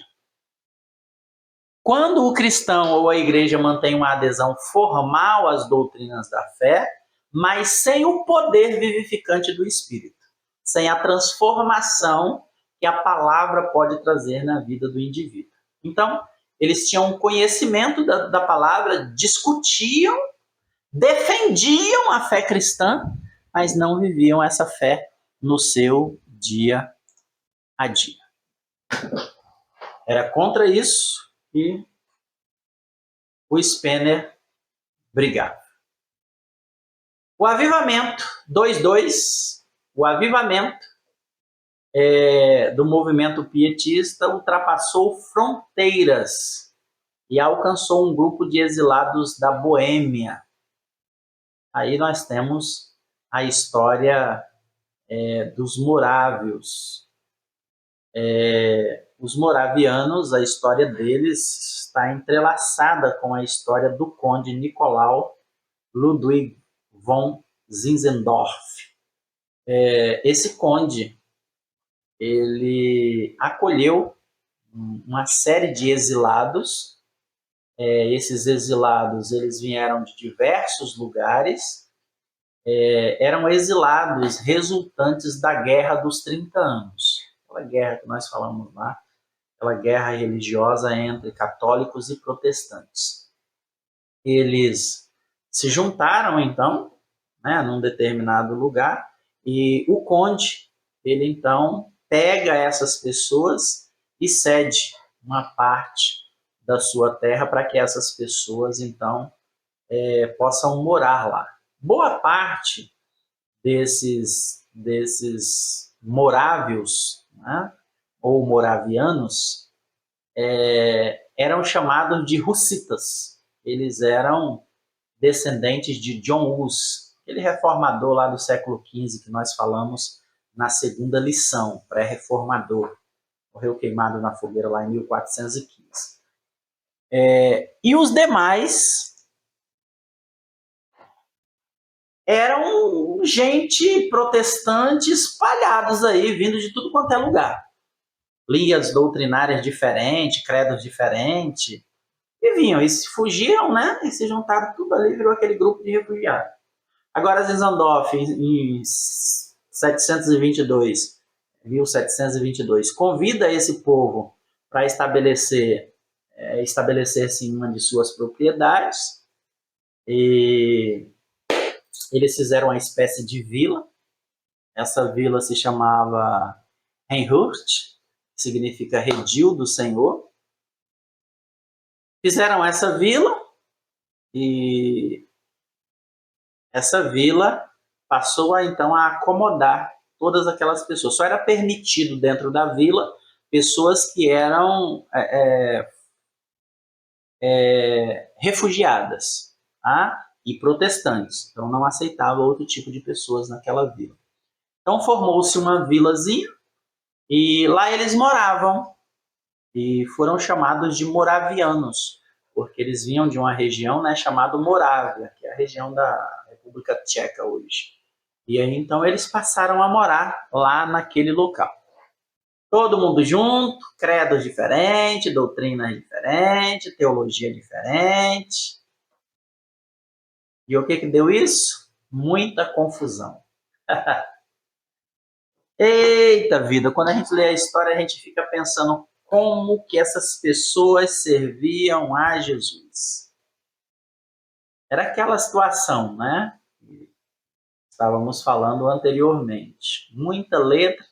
Quando o cristão ou a igreja mantém uma adesão formal às doutrinas da fé, mas sem o poder vivificante do Espírito, sem a transformação que a palavra pode trazer na vida do indivíduo. Então, eles tinham conhecimento da palavra, discutiam, defendiam a fé cristã, mas não viviam essa fé no seu dia a dia. Era contra isso que o Spener brigava. O avivamento 2.2, o avivamento do movimento pietista ultrapassou fronteiras e alcançou um grupo de exilados da Boêmia. Aí nós temos a história dos morávios. Os moravianos, a história deles está entrelaçada com a história do conde Nicolau Ludwig von Zinzendorf. Esse conde, ele acolheu uma série de exilados. Esses exilados, eles vieram de diversos lugares, eram exilados resultantes da Guerra dos 30 Anos. Aquela guerra que nós falamos lá, aquela guerra religiosa entre católicos e protestantes. Eles se juntaram, então, num determinado lugar, e o conde, ele então pega essas pessoas e cede uma parte da sua terra para que essas pessoas, então, possam morar lá. Boa parte desses morávios, ou moravianos, eram chamados de hussitas. Eles eram descendentes de John Hus, aquele reformador lá do século XV que nós falamos na segunda lição, pré-reformador. Morreu queimado na fogueira lá em 1415. E os demais eram gente protestante espalhados aí, vindo de tudo quanto é lugar. Linhas doutrinárias diferentes, credos diferentes, e vinham, e se fugiram, e se juntaram tudo ali, virou aquele grupo de refugiados. Agora, Zinzendorf, em 1722, convida esse povo para estabelecer-se em uma de suas propriedades, e eles fizeram uma espécie de vila. Essa vila se chamava Reinhurt, que significa redil do Senhor. Fizeram essa vila, e essa vila passou então a acomodar todas aquelas pessoas. Só era permitido dentro da vila pessoas que eram refugiadas, e protestantes. Então não aceitava outro tipo de pessoas naquela vila. Então formou-se uma vilazinha e lá eles moravam e foram chamados de moravianos, porque eles vinham de uma região chamada Morávia, que é a região da República Tcheca hoje. E aí então eles passaram a morar lá naquele local. Todo mundo junto, credos diferentes, doutrinas diferentes, teologia diferente. E o que deu isso? Muita confusão. Eita vida, quando a gente lê a história, a gente fica pensando como que essas pessoas serviam a Jesus. Era aquela situação, né? Estávamos falando anteriormente. Muita letra,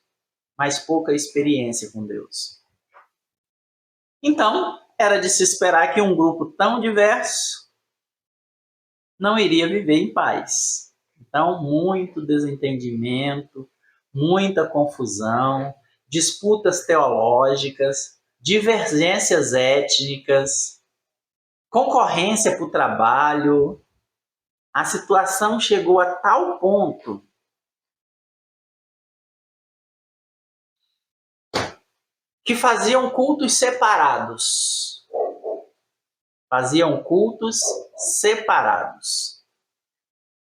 mas pouca experiência com Deus. Então, era de se esperar que um grupo tão diverso não iria viver em paz. Então, muito desentendimento, muita confusão, disputas teológicas, divergências étnicas, concorrência por trabalho. A situação chegou a tal ponto que faziam cultos separados. Faziam cultos separados.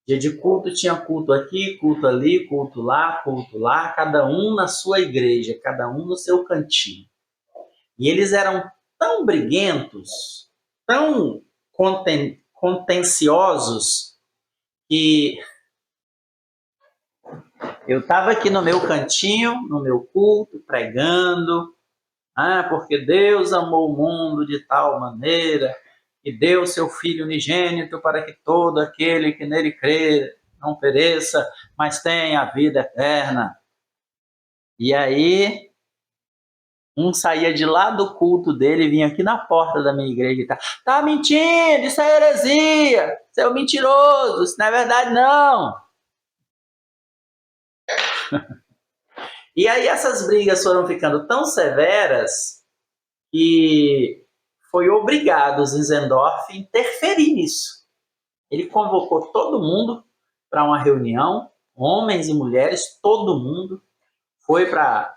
Dia de culto tinha culto aqui, culto ali, culto lá, cada um na sua igreja, cada um no seu cantinho. E eles eram tão briguentos, tão contenciosos, que eu estava aqui no meu cantinho, no meu culto, pregando, porque Deus amou o mundo de tal maneira que deu seu Filho unigênito para que todo aquele que nele crê não pereça, mas tenha a vida eterna. E aí, um saía de lá do culto dele e vinha aqui na porta da minha igreja e tá mentindo, isso é heresia, isso é um mentiroso, isso não é verdade não. E aí essas brigas foram ficando tão severas que foi obrigado o Zinzendorf a interferir nisso. Ele convocou todo mundo para uma reunião, homens e mulheres, todo mundo foi para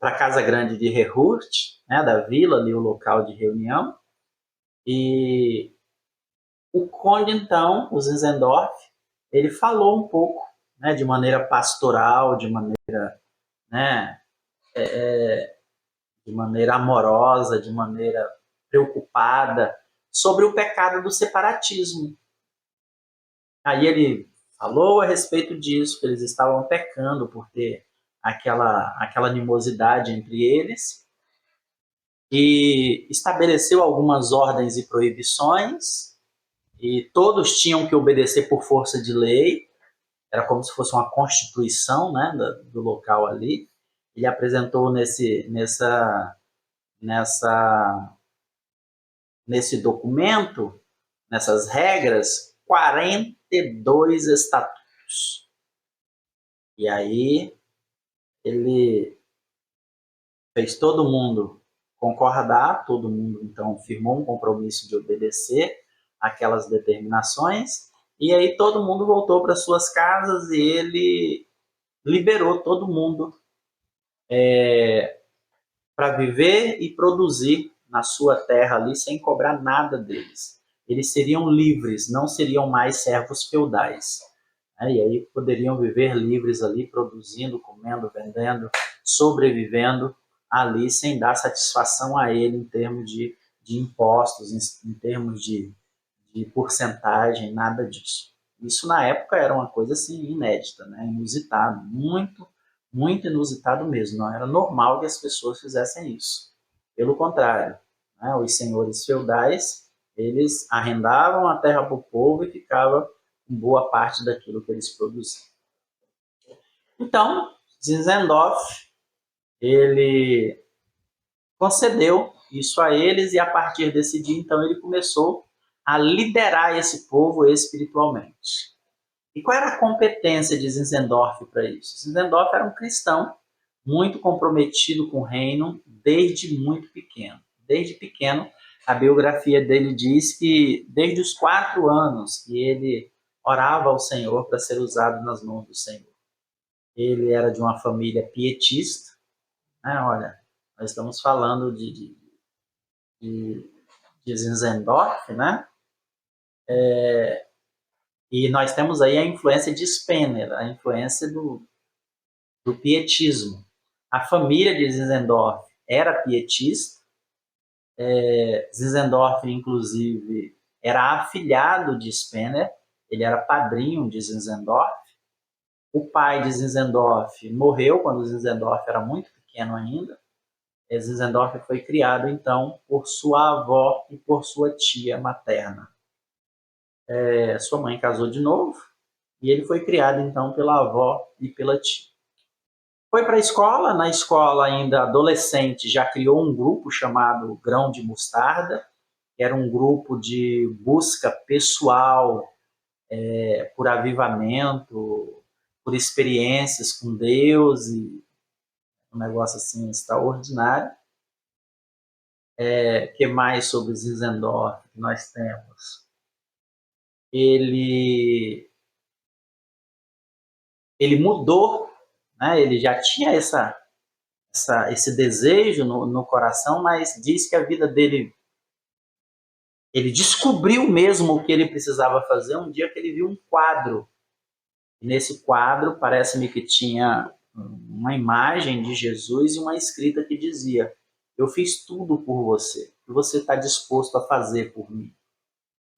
a Casa Grande de Herhurt, né, da vila, ali o local de reunião, e o conde, então, o Zinzendorf, ele falou um pouco, né, de maneira pastoral, de maneira, né, de maneira amorosa, de maneira preocupada, sobre o pecado do separatismo. Aí ele falou a respeito disso, que eles estavam pecando por ter aquela animosidade entre eles, e estabeleceu algumas ordens e proibições, e todos tinham que obedecer por força de lei, era como se fosse uma constituição, né, do local ali. Ele apresentou nesse documento, nessas regras, 42 estatutos. E aí ele fez todo mundo concordar, todo mundo então firmou um compromisso de obedecer aquelas determinações, e aí todo mundo voltou para suas casas e ele liberou todo mundo para viver e produzir na sua terra ali sem cobrar nada deles. Eles seriam livres, não seriam mais servos feudais. E aí poderiam viver livres ali, produzindo, comendo, vendendo, sobrevivendo ali sem dar satisfação a ele em termos de impostos, em termos de porcentagem, nada disso. Isso na época era uma coisa assim inédita, né? Inusitado, muito, muito inusitado mesmo. Não era normal que as pessoas fizessem isso. Pelo contrário, né? Os senhores feudais, eles arrendavam a terra para o povo e ficava com boa parte daquilo que eles produziam. Então, Zinzendorf, ele concedeu isso a eles e a partir desse dia, então, ele começou a liderar esse povo espiritualmente. E qual era a competência de Zinzendorf para isso? Zinzendorf era um cristão muito comprometido com o reino desde muito pequeno. Desde pequeno, a biografia dele diz que desde os 4 anos que ele orava ao Senhor para ser usado nas mãos do Senhor. Ele era de uma família pietista, né? Olha, nós estamos falando de Zinzendorf, né? E nós temos aí a influência de Spener, a influência do pietismo. A família de Zinzendorf era pietista, Zinzendorf, inclusive, era afilhado de Spener, ele era padrinho de Zinzendorf, O pai de Zinzendorf morreu quando Zinzendorf era muito pequeno ainda. Zinzendorf foi criado, então, por sua avó e por sua tia materna. Sua mãe casou de novo e ele foi criado, então, pela avó e pela tia. Foi para a escola, na escola ainda adolescente já criou um grupo chamado Grão de Mostarda, que era um grupo de busca pessoal por avivamento, por experiências com Deus, e um negócio assim extraordinário. Que mais sobre Zinzendorf que nós temos? Ele mudou, né? Ele já tinha esse desejo no coração, mas diz que a vida dele, ele descobriu mesmo o que ele precisava fazer um dia que ele viu um quadro. E nesse quadro, parece-me que tinha uma imagem de Jesus e uma escrita que dizia: eu fiz tudo por você, o que você está disposto a fazer por mim?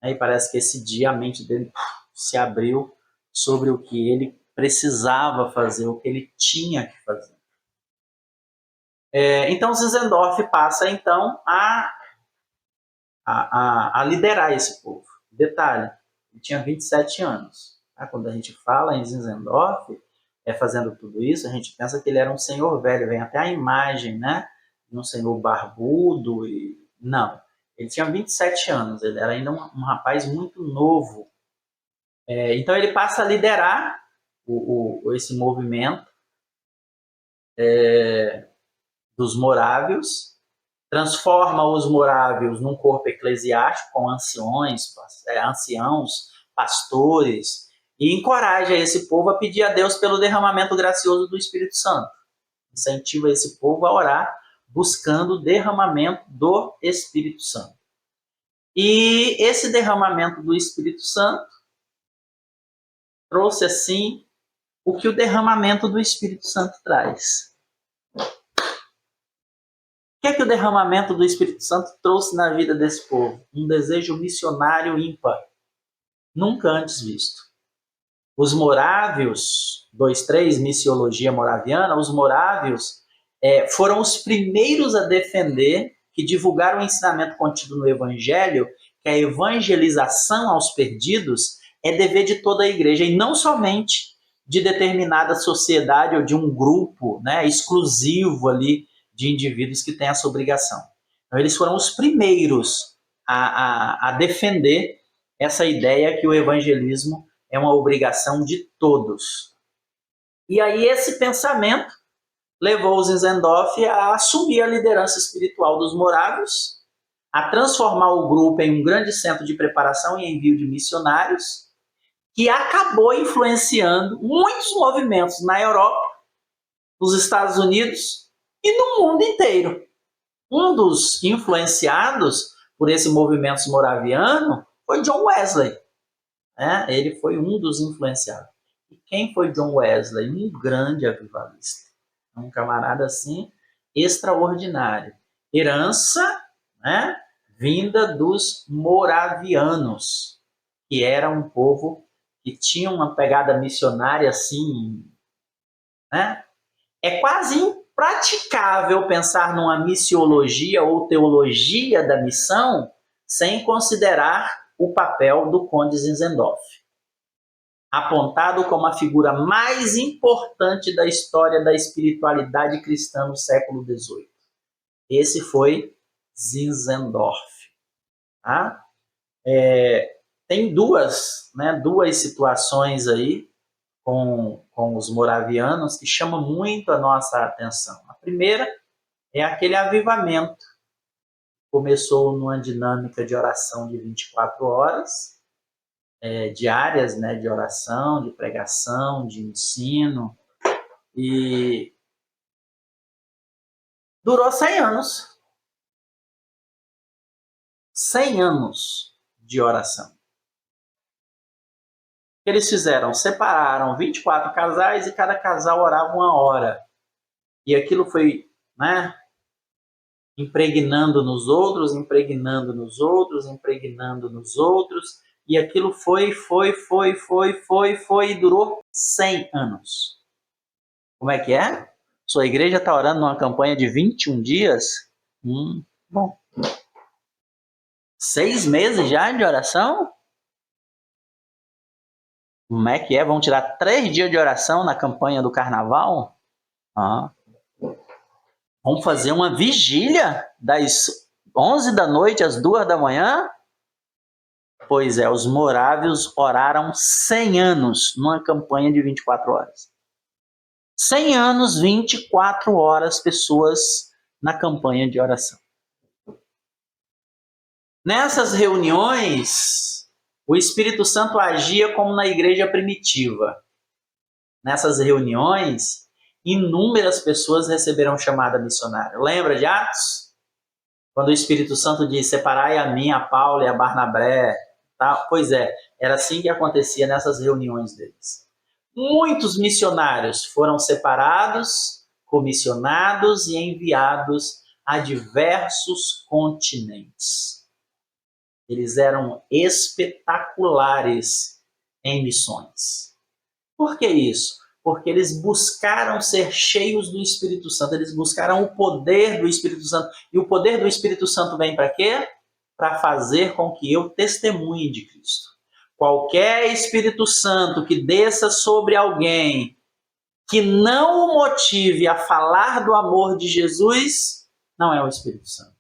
Aí parece que esse dia a mente dele se abriu sobre o que ele precisava fazer, o que ele tinha que fazer. Então Zinzendorf passa então a liderar esse povo. Detalhe, ele tinha 27 anos. Tá? Quando a gente fala em Zinzendorf, fazendo tudo isso, a gente pensa que ele era um senhor velho, vem até a imagem, né, de um senhor barbudo. Não, ele tinha 27 anos, ele era ainda um rapaz muito novo. Então ele passa a liderar esse movimento dos morávios, transforma os morávios num corpo eclesiástico com anciãos, pastores, e encoraja esse povo a pedir a Deus pelo derramamento gracioso do Espírito Santo. Incentiva esse povo a orar buscando o derramamento do Espírito Santo. E esse derramamento do Espírito Santo trouxe, assim, o que o derramamento do Espírito Santo traz. O que é que o derramamento do Espírito Santo trouxe na vida desse povo? Um desejo missionário ímpar, nunca antes visto. Os morávios, 2.3, missiologia moraviana, os morávios foram os primeiros a defender, que divulgaram o ensinamento contido no Evangelho, que a evangelização aos perdidos é dever de toda a igreja, e não somente de determinada sociedade ou de um grupo, né, exclusivo ali de indivíduos que têm essa obrigação. Então, eles foram os primeiros a defender essa ideia que o evangelismo é uma obrigação de todos. E aí esse pensamento levou o Zinzendorf a assumir a liderança espiritual dos morávios, a transformar o grupo em um grande centro de preparação e envio de missionários, que acabou influenciando muitos movimentos na Europa, nos Estados Unidos e no mundo inteiro. Um dos influenciados por esse movimento moraviano foi John Wesley. Ele foi um dos influenciados. E quem foi John Wesley? Um grande avivalista. Um camarada assim extraordinário. Herança, né, vinda dos moravianos, que era um povo que tinha uma pegada missionária assim, né? É quase impraticável pensar numa missiologia ou teologia da missão sem considerar o papel do Conde Zinzendorf, apontado como a figura mais importante da história da espiritualidade cristã no século XVIII. Esse foi Zinzendorf. Tá? Tem duas situações aí com os moravianos que chamam muito a nossa atenção. A primeira é aquele avivamento. Começou numa dinâmica de oração de 24 horas, diárias, né, de oração, de pregação, de ensino, e durou 100 anos. 100 anos de oração. O que eles fizeram? Separaram 24 casais e cada casal orava 1 hora. E aquilo foi, né, impregnando nos outros, impregnando nos outros, impregnando nos outros, E aquilo foi, e durou 100 anos. Como é que é? Sua igreja está orando numa campanha de 21 dias? Bom. 6 meses já de oração? Como é que é? Vão tirar 3 dias de oração na campanha do carnaval? Vamos fazer uma vigília das 11 da noite às 2 da manhã? Pois é, os morávios oraram 100 anos numa campanha de 24 horas. 100 anos, 24 horas, pessoas na campanha de oração. Nessas reuniões, o Espírito Santo agia como na igreja primitiva. Nessas reuniões, inúmeras pessoas receberam chamada missionária. Lembra de Atos? Quando o Espírito Santo diz, separai a mim, a Paulo e a Barnabé. Tá? Pois é, era assim que acontecia nessas reuniões deles. Muitos missionários foram separados, comissionados e enviados a diversos continentes. Eles eram espetaculares em missões. Por que isso? Porque eles buscaram ser cheios do Espírito Santo, eles buscaram o poder do Espírito Santo. E o poder do Espírito Santo vem para quê? Para fazer com que eu testemunhe de Cristo. Qualquer Espírito Santo que desça sobre alguém que não o motive a falar do amor de Jesus, não é o Espírito Santo.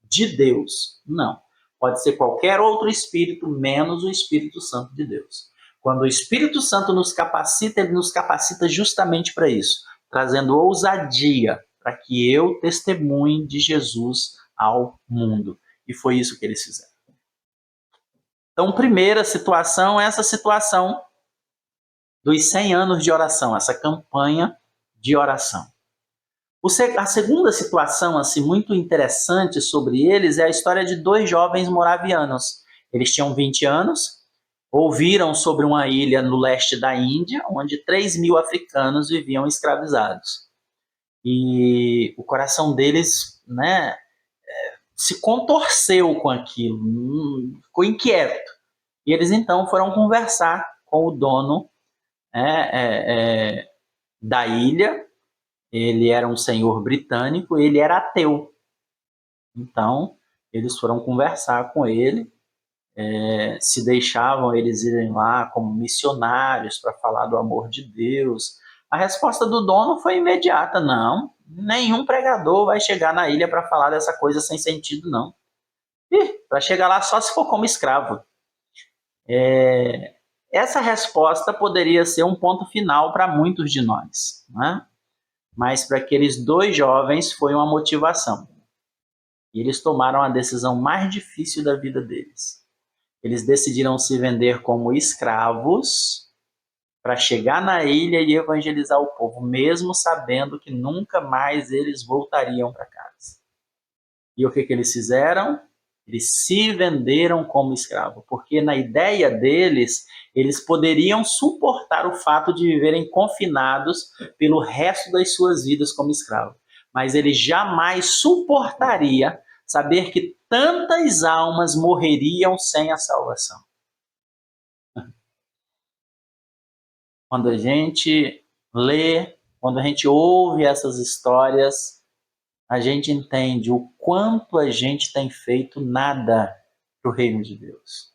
De Deus, não. Pode ser qualquer outro Espírito, menos o Espírito Santo de Deus. Quando o Espírito Santo nos capacita, ele nos capacita justamente para isso, trazendo ousadia para que eu testemunhe de Jesus ao mundo. E foi isso que eles fizeram. Então, primeira situação, essa situação dos 100 anos de oração, essa campanha de oração. A segunda situação assim, muito interessante sobre eles é a história de 2 jovens moravianos. Eles tinham 20 anos, ouviram sobre uma ilha no leste da Índia, onde 3.000 africanos viviam escravizados. E o coração deles, né, se contorceu com aquilo, ficou inquieto. E eles então foram conversar com o dono da ilha. Ele era um senhor britânico, ele era ateu. Então, eles foram conversar com ele, se deixavam eles irem lá como missionários para falar do amor de Deus. A resposta do dono foi imediata: não, nenhum pregador vai chegar na ilha para falar dessa coisa sem sentido, não. Para chegar lá só se for como escravo. Essa resposta poderia ser um ponto final para muitos de nós, né? Mas para aqueles 2 jovens foi uma motivação. E eles tomaram a decisão mais difícil da vida deles. Eles decidiram se vender como escravos para chegar na ilha e evangelizar o povo, mesmo sabendo que nunca mais eles voltariam para casa. E o que eles fizeram? Eles se venderam como escravo, porque na ideia deles, eles poderiam suportar o fato de viverem confinados pelo resto das suas vidas como escravo. Mas eles jamais suportaria saber que tantas almas morreriam sem a salvação. Quando a gente lê, quando a gente ouve essas histórias, a gente entende o quanto a gente tem feito nada para o reino de Deus.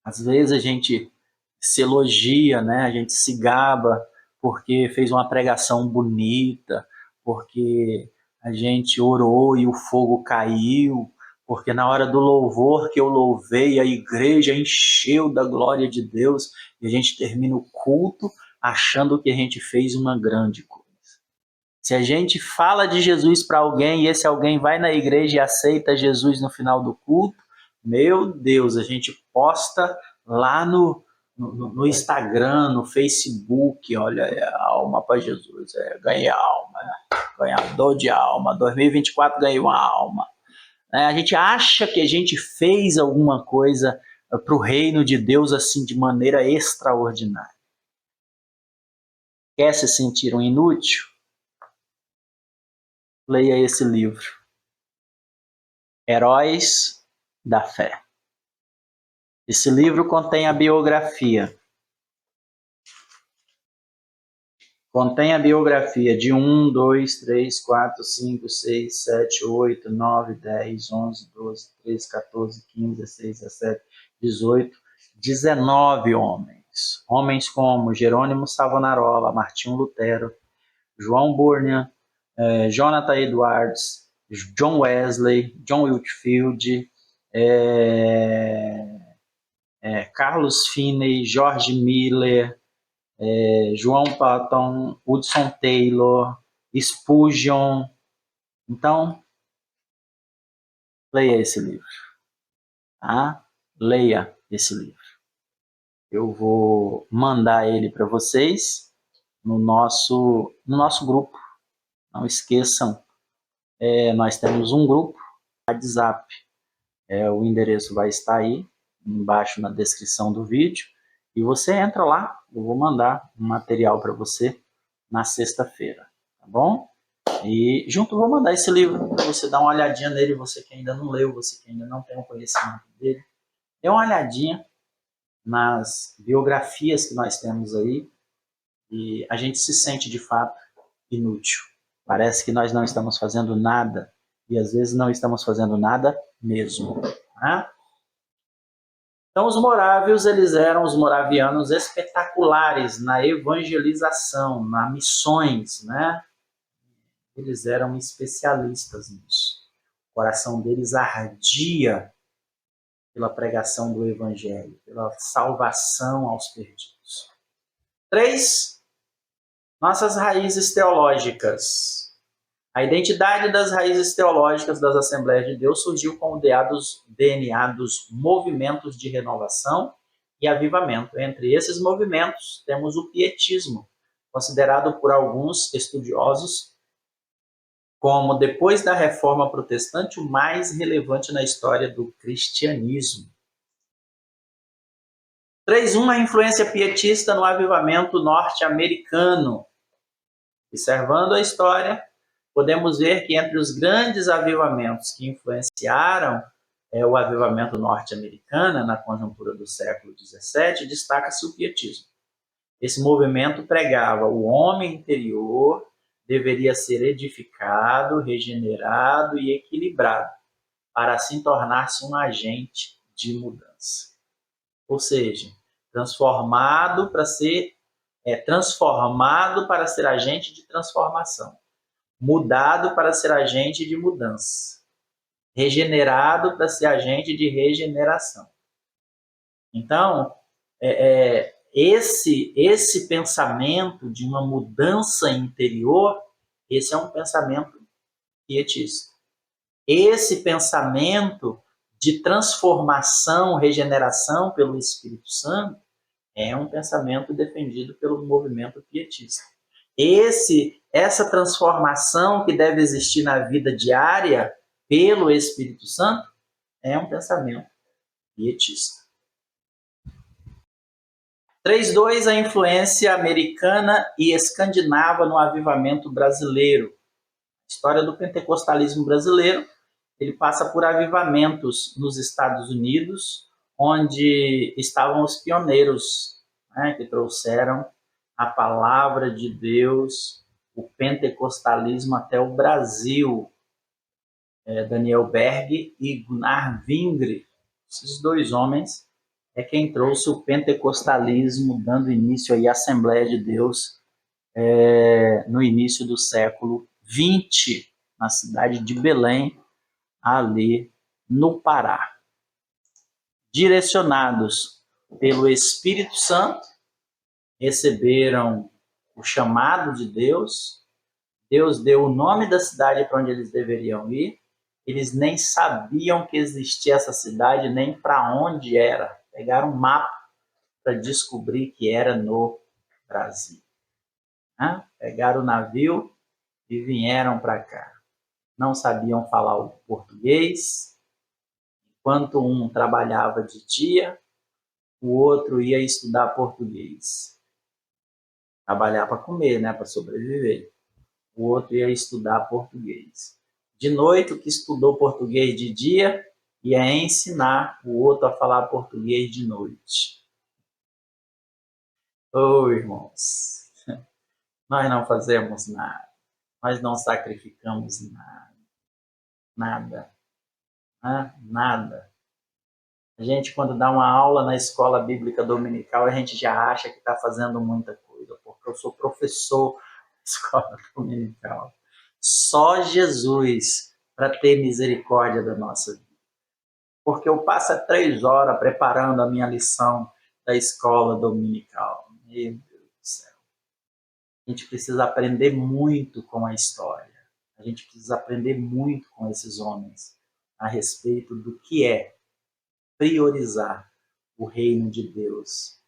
Às vezes a gente se elogia, né? A gente se gaba porque fez uma pregação bonita, porque a gente orou e o fogo caiu, porque na hora do louvor que eu louvei, a igreja encheu da glória de Deus, e a gente termina o culto achando que a gente fez uma grande coisa. Se a gente fala de Jesus para alguém e esse alguém vai na igreja e aceita Jesus no final do culto, meu Deus, a gente posta lá no Instagram, no Facebook, olha, alma para Jesus, ganhei alma, ganhador de alma, 2024 ganhei uma alma. A gente acha que a gente fez alguma coisa para o reino de Deus assim de maneira extraordinária. Quer se sentir um inútil? Leia esse livro, Heróis da Fé. Esse livro contém a biografia. Contém a biografia de 1, 2, 3, 4, 5, 6, 7, 8, 9, 10, 11, 12, 13, 14, 15, 16, 17, 18, 19 homens. Homens como Jerônimo Savonarola, Martinho Lutero, João Bunyan, Jonathan Edwards, John Wesley, John Whitefield, Carlos Finney, George Miller, João Patton, Hudson Taylor, Spurgeon. Então, leia esse livro. Tá? Leia esse livro. Eu vou mandar ele para vocês no nosso grupo. Não esqueçam, nós temos um grupo WhatsApp. O endereço vai estar aí embaixo na descrição do vídeo. E você entra lá, eu vou mandar um material para você na sexta-feira, tá bom? E junto vou mandar esse livro para você dar uma olhadinha nele, você que ainda não leu, você que ainda não tem o conhecimento dele. Dê uma olhadinha nas biografias que nós temos aí e a gente se sente de fato inútil. Parece que nós não estamos fazendo nada e às vezes não estamos fazendo nada mesmo. Tá? Então os morávios, eles eram os moravianos espetaculares na evangelização, nas missões, né? Eles eram especialistas nisso. O coração deles ardia pela pregação do evangelho, pela salvação aos perdidos. 3, nossas raízes teológicas. A identidade das raízes teológicas das Assembleias de Deus surgiu com o DNA dos movimentos de renovação e avivamento. Entre esses movimentos, temos o pietismo, considerado por alguns estudiosos como, depois da Reforma Protestante, o mais relevante na história do cristianismo. 3.1. A influência pietista no avivamento norte-americano. Observando a história, podemos ver que entre os grandes avivamentos que influenciaram o avivamento norte-americano na conjuntura do século XVII, destaca-se o pietismo. Esse movimento pregava o homem interior deveria ser edificado, regenerado e equilibrado, para assim tornar-se um agente de mudança. Ou seja, transformado para ser agente de transformação, mudado para ser agente de mudança, regenerado para ser agente de regeneração. Então, esse pensamento de uma mudança interior, esse é um pensamento pietista. Esse pensamento de transformação, regeneração pelo Espírito Santo é um pensamento defendido pelo movimento pietista. Essa transformação que deve existir na vida diária pelo Espírito Santo é um pensamento pietista. 3.2. A influência americana e escandinava no avivamento brasileiro. A história do pentecostalismo brasileiro, ele passa por avivamentos nos Estados Unidos, onde estavam os pioneiros, né, que trouxeram a palavra de Deus, o pentecostalismo até o Brasil. Daniel Berg e Gunnar Wingre, esses dois homens é quem trouxe o pentecostalismo, dando início aí à Assembleia de Deus no início do século XX, na cidade de Belém, ali no Pará. Direcionados pelo Espírito Santo, receberam o chamado de Deus. Deus deu o nome da cidade para onde eles deveriam ir. Eles nem sabiam que existia essa cidade, nem para onde era. Pegaram um mapa para descobrir que era no Brasil. Pegaram o navio e vieram para cá. Não sabiam falar o português. Enquanto um trabalhava de dia, o outro ia estudar português. Trabalhar para comer, né, para sobreviver. O outro ia estudar português. De noite, o que estudou português de dia e é ensinar o outro a falar português de noite. Oh, irmãos, nós não fazemos nada, nós não sacrificamos nada, nada. A gente, quando dá uma aula na escola bíblica dominical, a gente já acha que está fazendo muita coisa, porque eu sou professor da escola dominical. Só Jesus para ter misericórdia da nossa vida. Porque eu passo 3 horas preparando a minha lição da escola dominical. Meu Deus do céu. A gente precisa aprender muito com a história. A gente precisa aprender muito com esses homens a respeito do que é priorizar o reino de Deus.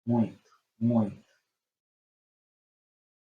Muito, muito.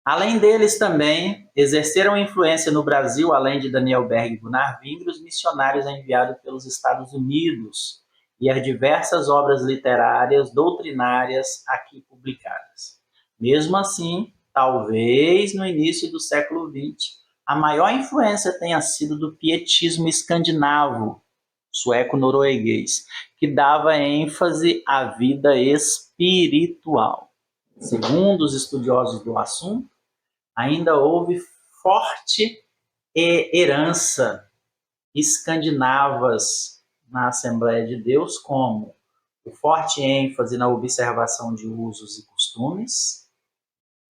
Além deles também, exerceram influência no Brasil, além de Daniel Berg e Gunnar Wingre, os missionários enviados pelos Estados Unidos e as diversas obras literárias, doutrinárias aqui publicadas. Mesmo assim, talvez no início do século XX, a maior influência tenha sido do pietismo escandinavo, sueco-norueguês, que dava ênfase à vida espiritual. Segundo os estudiosos do assunto, ainda houve forte herança escandinavas na Assembleia de Deus, como o forte ênfase na observação de usos e costumes,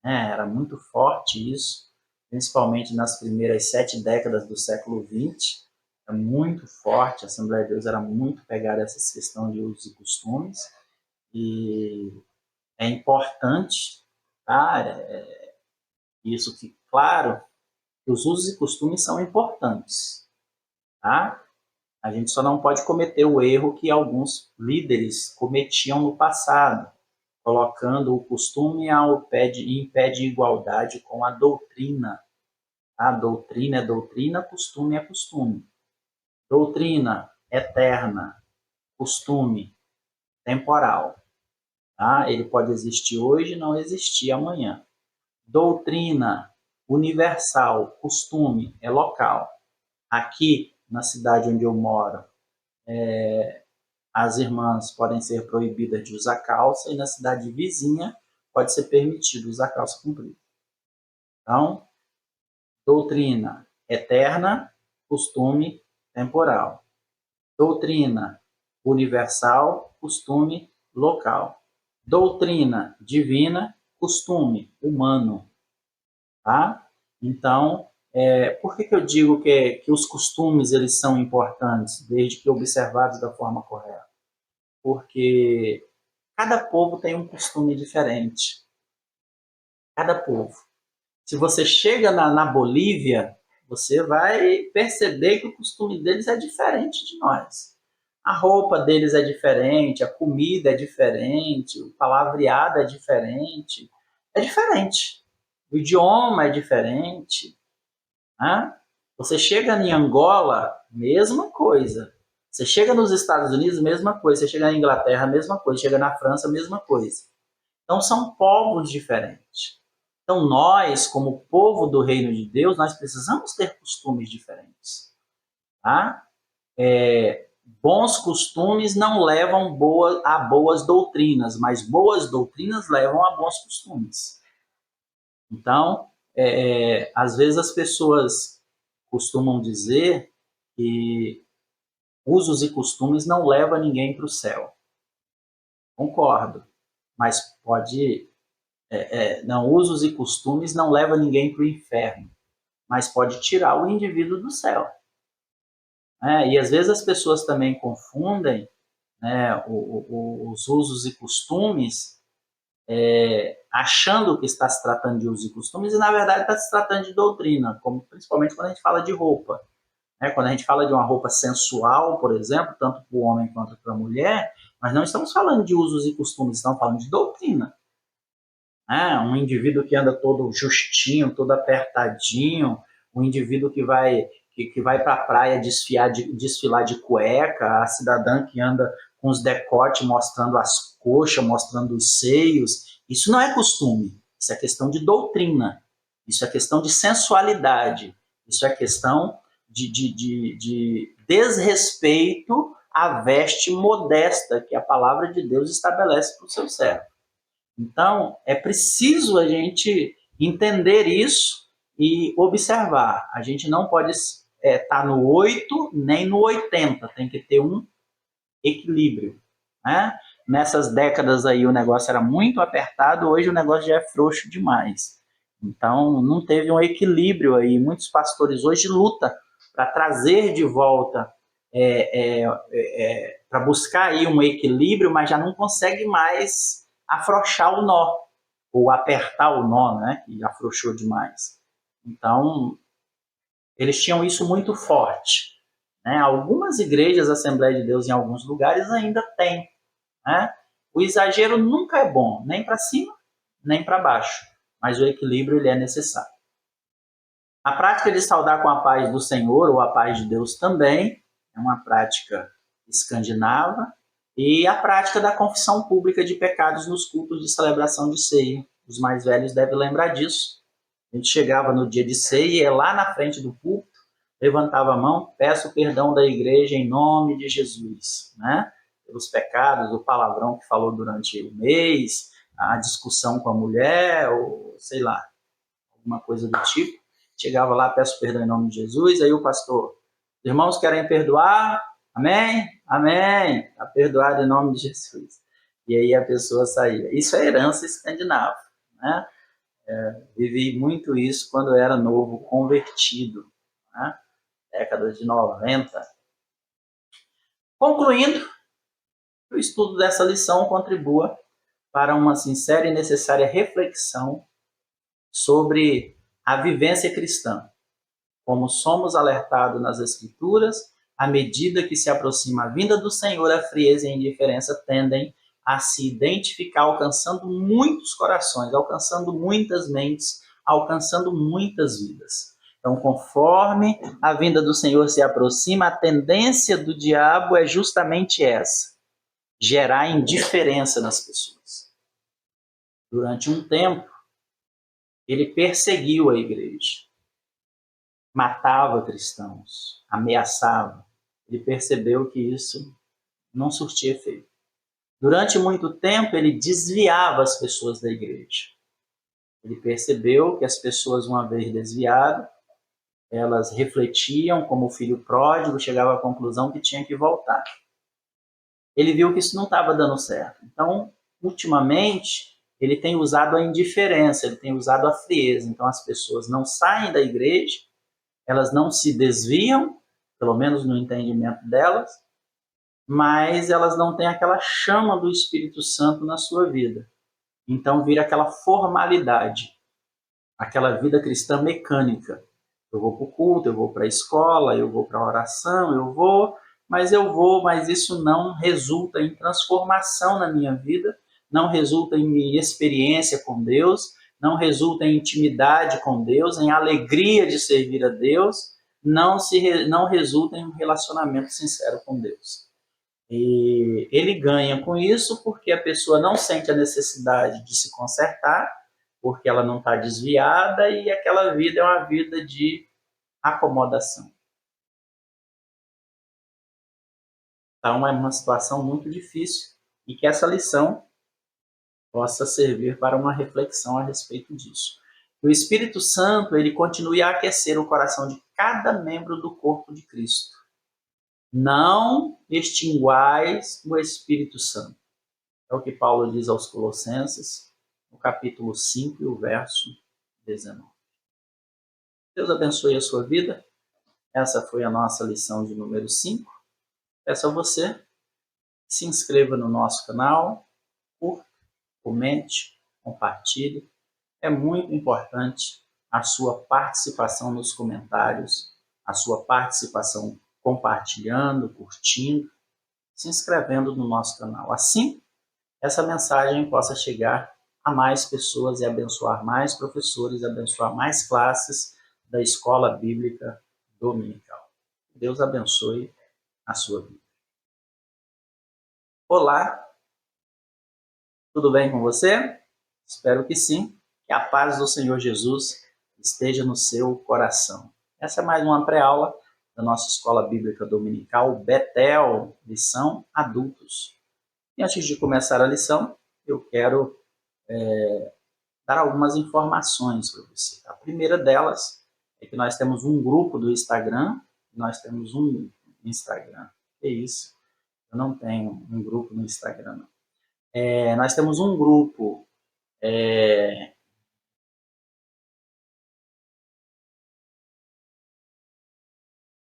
era muito forte isso, principalmente nas primeiras 7 décadas do século XX, era muito forte, a Assembleia de Deus era muito pegada a essa questão de usos e costumes, e é importante, tá? Isso fica claro, que os usos e costumes são importantes, tá? A gente só não pode cometer o erro que alguns líderes cometiam no passado, colocando o costume em pé de igualdade com a doutrina. A doutrina é doutrina, costume é costume. Doutrina eterna, costume temporal. Tá? Ele pode existir hoje e não existir amanhã. Doutrina universal, costume é local. Aqui, na cidade onde eu moro, as irmãs podem ser proibidas de usar calça e na cidade vizinha pode ser permitido usar calça comprida. Então, doutrina eterna, costume temporal. Doutrina universal, costume local. Doutrina divina, costume humano. Tá? Então, por que eu digo que os costumes eles são importantes, desde que observados da forma correta? Porque cada povo tem um costume diferente. Cada povo. Se você chega na Bolívia, você vai perceber que o costume deles é diferente de nós. A roupa deles é diferente, a comida é diferente, o palavreado é diferente. É diferente. O idioma é diferente. Né? Você chega em Angola, mesma coisa. Você chega nos Estados Unidos, mesma coisa. Você chega na Inglaterra, mesma coisa. Chega na França, mesma coisa. Então, são povos diferentes. Então, nós, como povo do reino de Deus, nós precisamos ter costumes diferentes. Tá? Bons costumes não levam a boas doutrinas, mas boas doutrinas levam a bons costumes. Então, às vezes as pessoas costumam dizer que usos e costumes não levam ninguém para o céu. Concordo, mas não, usos e costumes não levam ninguém para o inferno, mas pode tirar o indivíduo do céu. E às vezes as pessoas também confundem, né, os usos e costumes, achando que está se tratando de usos e costumes, e na verdade está se tratando de doutrina, como, principalmente quando a gente fala de roupa. Quando a gente fala de uma roupa sensual, por exemplo, tanto para o homem quanto para a mulher, nós não estamos falando de usos e costumes, estamos falando de doutrina. Um indivíduo que anda todo justinho, todo apertadinho, um indivíduo que vai para a praia desfilar de cueca, a cidadã que anda com os decotes mostrando as coxas, mostrando os seios, isso não é costume, isso é questão de doutrina, isso é questão de sensualidade, isso é questão de desrespeito à veste modesta que a palavra de Deus estabelece para o seu servo. Então, é preciso a gente entender isso e observar. A gente não pode estar no 8 nem no 80, tem que ter um equilíbrio, né? Nessas décadas aí o negócio era muito apertado, hoje o negócio já é frouxo demais. Então, não teve um equilíbrio aí. Muitos pastores hoje lutam para trazer de volta, para buscar aí um equilíbrio, mas já não consegue mais afrouxar o nó, ou apertar o nó, né, que afrouxou demais. Então, eles tinham isso muito forte, né? Algumas igrejas, Assembleia de Deus, em alguns lugares ainda tem, né? O exagero nunca é bom, nem para cima, nem para baixo, mas o equilíbrio ele é necessário. A prática de saudar com a paz do Senhor, ou a paz de Deus também, é uma prática escandinava, e a prática da confissão pública de pecados nos cultos de celebração de ceia. Os mais velhos devem lembrar disso. A gente chegava no dia de ceia e ia lá na frente do púlpito, levantava a mão, peço perdão da igreja em nome de Jesus, né? Pelos pecados, o palavrão que falou durante o mês, a discussão com a mulher, ou sei lá, alguma coisa do tipo. Chegava lá, peço perdão em nome de Jesus, aí o pastor, os irmãos querem perdoar? Amém? Amém. Está perdoado em nome de Jesus. E aí a pessoa saía. Isso é herança escandinava, né? Vivi muito isso quando era novo, convertido, né? Década de 90. Concluindo, o estudo dessa lição contribua para uma sincera e necessária reflexão sobre a vivência cristã, como somos alertados nas Escrituras, à medida que se aproxima a vinda do Senhor, a frieza e a indiferença tendem a se identificar, alcançando muitos corações, alcançando muitas mentes, alcançando muitas vidas. Então, conforme a vinda do Senhor se aproxima, a tendência do diabo é justamente essa: gerar indiferença nas pessoas. Durante um tempo, ele perseguiu a igreja, matava cristãos, ameaçava. Ele percebeu que isso não surtia efeito. Durante muito tempo, ele desviava as pessoas da igreja. Ele percebeu que as pessoas, uma vez desviadas, elas refletiam como o filho pródigo, chegava à conclusão que tinha que voltar. Ele viu que isso não estava dando certo. Então, ultimamente, ele tem usado a indiferença, ele tem usado a frieza. Então, as pessoas não saem da igreja, elas não se desviam, pelo menos no entendimento delas, mas elas não têm aquela chama do Espírito Santo na sua vida. Então vira aquela formalidade, aquela vida cristã mecânica. Eu vou para o culto, eu vou para a escola, eu vou para a oração, mas isso não resulta em transformação na minha vida, não resulta em minha experiência com Deus, não resulta em intimidade com Deus, em alegria de servir a Deus, não resulta em um relacionamento sincero com Deus. E ele ganha com isso porque a pessoa não sente a necessidade de se consertar, porque ela não está desviada, e aquela vida é uma vida de acomodação. Então é uma situação muito difícil, e que essa lição possa servir para uma reflexão a respeito disso. O Espírito Santo, ele continue a aquecer o coração de cada membro do corpo de Cristo. Não extinguais o Espírito Santo. É o que Paulo diz aos Colossenses, no capítulo 5 e o verso 19. Deus abençoe a sua vida. Essa foi a nossa lição de número 5. Peço a você que se inscreva no nosso canal, curta, comente, compartilhe. É muito importante a sua participação nos comentários, a sua participação compartilhando, curtindo, se inscrevendo no nosso canal. Assim, essa mensagem possa chegar a mais pessoas e abençoar mais professores, abençoar mais classes da Escola Bíblica Dominical. Deus abençoe a sua vida. Olá, tudo bem com você? Espero que sim. Que a paz do Senhor Jesus esteja no seu coração. Essa é mais uma pré-aula da nossa Escola Bíblica Dominical Betel, lição Adultos. E antes de começar a lição, eu quero dar algumas informações para você. A primeira delas é que nós temos um grupo do Instagram, nós temos um Instagram. Que isso? Eu não tenho um grupo no Instagram, não. Nós temos um grupo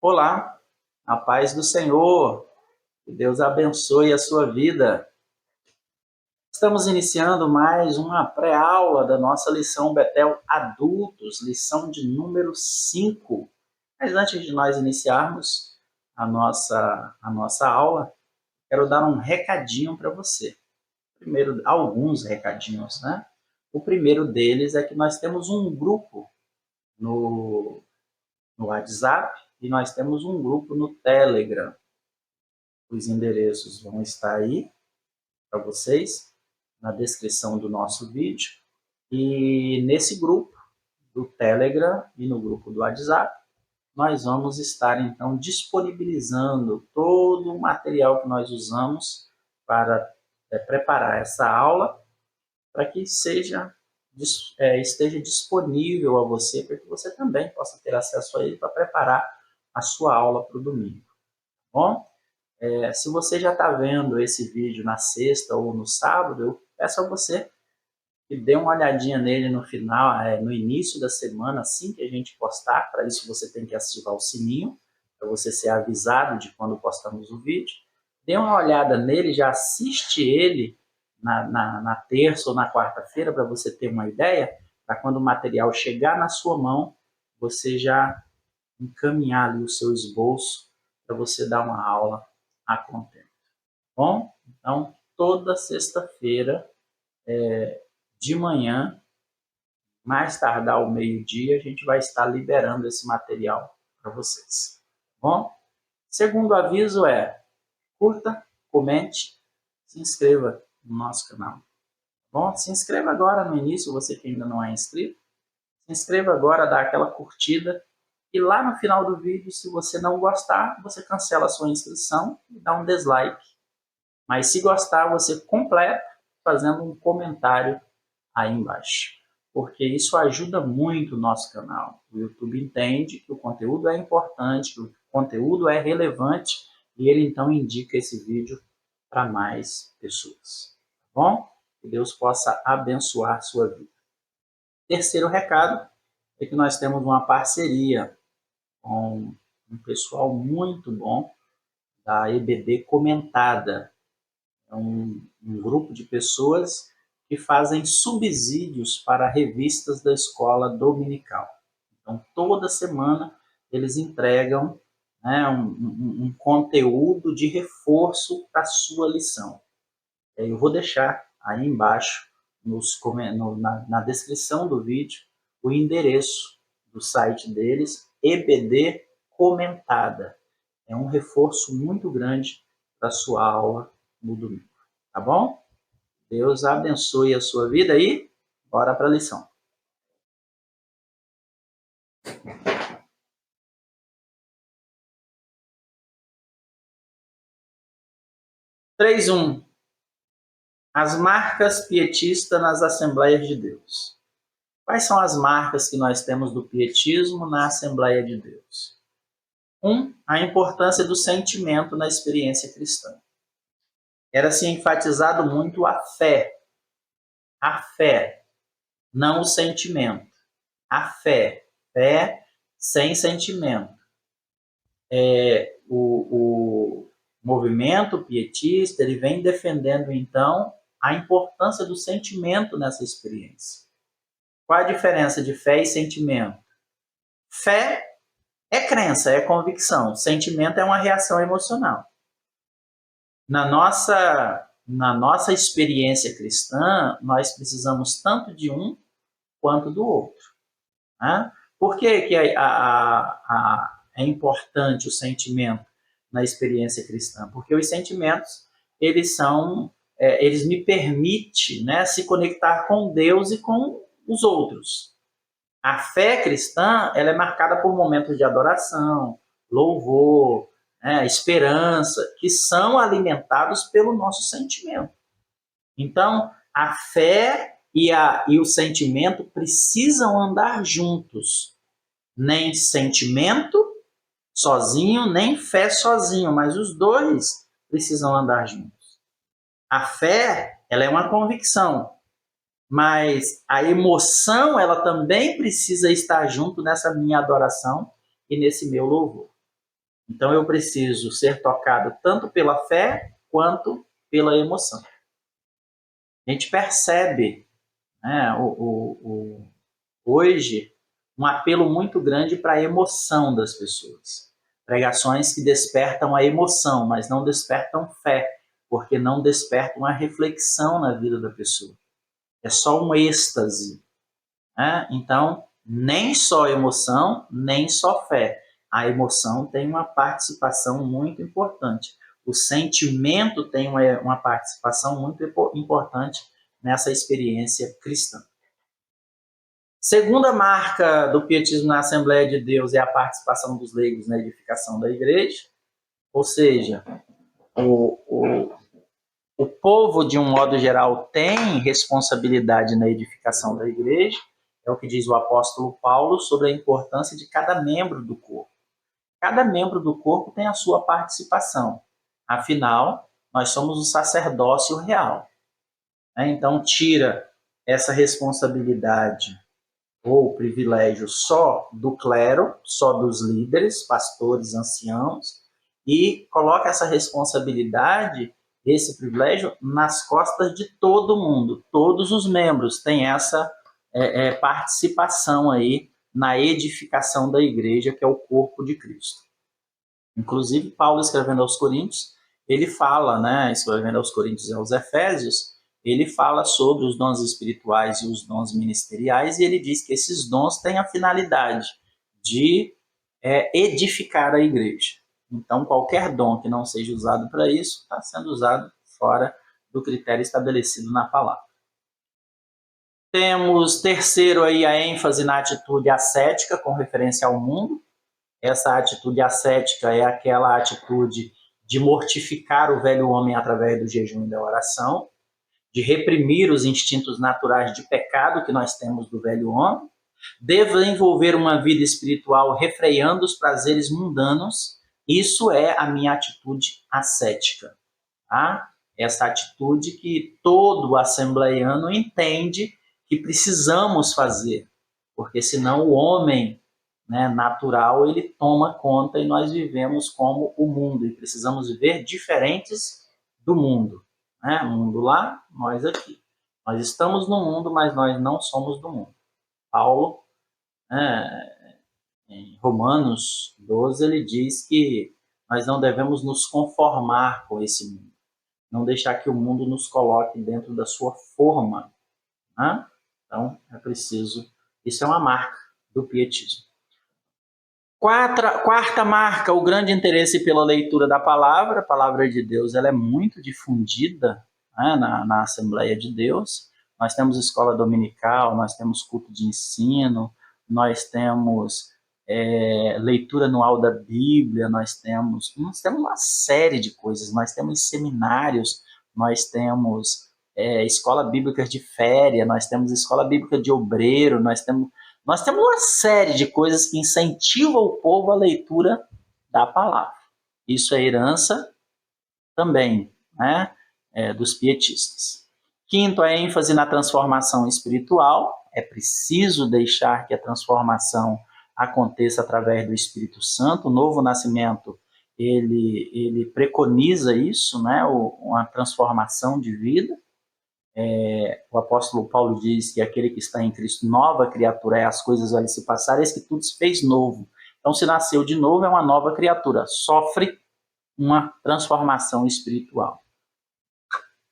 Olá, a paz do Senhor, que Deus abençoe a sua vida. Estamos iniciando mais uma pré-aula da nossa lição Betel Adultos, lição de número 5. Mas antes de nós iniciarmos a nossa aula, quero dar um recadinho para você. Primeiro, alguns recadinhos, né? O primeiro deles é que nós temos um grupo no WhatsApp e nós temos um grupo no Telegram. Os endereços vão estar aí para vocês na descrição do nosso vídeo. E nesse grupo do Telegram e no grupo do WhatsApp, nós vamos estar então disponibilizando todo o material que nós usamos para preparar essa aula, para que esteja disponível a você, para que você também possa ter acesso a ele para preparar a sua aula para o domingo. Bom? Se você já está vendo esse vídeo na sexta ou no sábado, eu peço a você que dê uma olhadinha nele no final, no início da semana, assim que a gente postar. Para isso você tem que ativar o sininho, para você ser avisado de quando postamos o vídeo. Dê uma olhada nele, já assiste ele na terça ou na quarta-feira, para você ter uma ideia, para quando o material chegar na sua mão, você já encaminhar ali o seu esboço para você dar uma aula a contento. Bom, então toda sexta-feira de manhã, mais tardar ao meio-dia, a gente vai estar liberando esse material para vocês. Bom, segundo aviso curta, comente, se inscreva no nosso canal. Bom, se inscreva agora no início, você que ainda não é inscrito. Se inscreva agora, dá aquela curtida. E lá no final do vídeo, se você não gostar, você cancela a sua inscrição e dá um dislike. Mas se gostar, você completa fazendo um comentário aí embaixo. Porque isso ajuda muito o nosso canal. O YouTube entende que o conteúdo é importante, que o conteúdo é relevante e ele então indica esse vídeo para mais pessoas. Tá bom? Que Deus possa abençoar a sua vida. Terceiro recado é que nós temos uma parceria com um pessoal muito bom da EBD Comentada. É um grupo de pessoas que fazem subsídios para revistas da escola dominical. Então, toda semana eles entregam um conteúdo de reforço para a sua lição. Eu vou deixar aí embaixo, na descrição do vídeo, o endereço do site deles, EBD Comentada. É um reforço muito grande para a sua aula no domingo. Tá bom? Deus abençoe a sua vida e bora para a lição. Três um. As marcas pietistas nas Assembleias de Deus. Quais são as marcas que nós temos do pietismo na Assembleia de Deus? 1. A importância do sentimento na experiência cristã. Era-se enfatizado muito a fé. A fé, não o sentimento. A fé. Fé sem sentimento. O movimento pietista ele vem defendendo, então, a importância do sentimento nessa experiência. Qual a diferença de fé e sentimento? Fé é crença, é convicção. Sentimento é uma reação emocional. Na nossa experiência cristã, nós precisamos tanto de um quanto do outro. Né? Por que é importante o sentimento na experiência cristã? Porque os sentimentos, eles me permitem, né, se conectar com Deus e com os outros. A fé cristã ela é marcada por momentos de adoração, louvor, né, esperança, que são alimentados pelo nosso sentimento. Então, a fé e o sentimento precisam andar juntos. Nem sentimento sozinho, nem fé sozinho, mas os dois precisam andar juntos. A fé, ela é uma convicção, mas a emoção, ela também precisa estar junto nessa minha adoração e nesse meu louvor. Então eu preciso ser tocado tanto pela fé quanto pela emoção. A gente percebe, né, hoje um apelo muito grande para a emoção das pessoas. Pregações que despertam a emoção, mas não despertam fé, porque não despertam a reflexão na vida da pessoa. É só um êxtase. Né? Então, nem só emoção, nem só fé. A emoção tem uma participação muito importante. O sentimento tem uma participação muito importante nessa experiência cristã. Segunda marca do pietismo na Assembleia de Deus é a participação dos leigos na edificação da igreja, ou seja, o povo, de um modo geral, tem responsabilidade na edificação da igreja, é o que diz o apóstolo Paulo sobre a importância de cada membro do corpo. Cada membro do corpo tem a sua participação, afinal, nós somos o sacerdócio real. Então, tira essa responsabilidade ou privilégio só do clero, só dos líderes, pastores, anciãos, e coloca essa responsabilidade, esse privilégio, nas costas de todo mundo. Todos os membros têm essa participação aí na edificação da igreja, que é o corpo de Cristo. Inclusive, Paulo, escrevendo aos Coríntios, ele fala, né, escrevendo aos Coríntios e aos Efésios, ele fala sobre os dons espirituais e os dons ministeriais, e ele diz que esses dons têm a finalidade de edificar a igreja. Então, qualquer dom que não seja usado para isso, está sendo usado fora do critério estabelecido na palavra. Temos, terceiro, aí, a ênfase na atitude ascética com referência ao mundo. Essa atitude ascética é aquela atitude de mortificar o velho homem através do jejum e da oração, de reprimir os instintos naturais de pecado que nós temos do velho homem, desenvolver uma vida espiritual refreando os prazeres mundanos. Isso é a minha atitude ascética. Tá? Essa atitude que todo assembleiano entende que precisamos fazer, porque senão o homem, né, natural, ele toma conta e nós vivemos como o mundo e precisamos viver diferentes do mundo. Né? O mundo lá, nós aqui. Nós estamos no mundo, mas nós não somos do mundo. Paulo, em Romanos 12, ele diz que nós não devemos nos conformar com esse mundo. Não deixar que o mundo nos coloque dentro da sua forma. Né? Então, é preciso... Isso é uma marca do pietismo. Quarta marca, o grande interesse pela leitura da palavra. A palavra de Deus, ela é muito difundida, né, na Assembleia de Deus. Nós temos escola dominical, nós temos culto de ensino, nós temos leitura anual da Bíblia, nós temos uma série de coisas. Nós temos seminários, nós temos escola bíblica de férias, nós temos escola bíblica de obreiro, nós temos uma série de coisas que incentivam o povo à leitura da palavra. Isso é herança também, né, dos pietistas. Quinto, a ênfase na transformação espiritual. É preciso deixar que a transformação aconteça através do Espírito Santo. O novo nascimento, ele preconiza isso, né, uma transformação de vida. O apóstolo Paulo diz que aquele que está em Cristo, nova criatura é, as coisas velhas se passaram, eis que tudo se fez novo. Então, se nasceu de novo, é uma nova criatura, sofre uma transformação espiritual.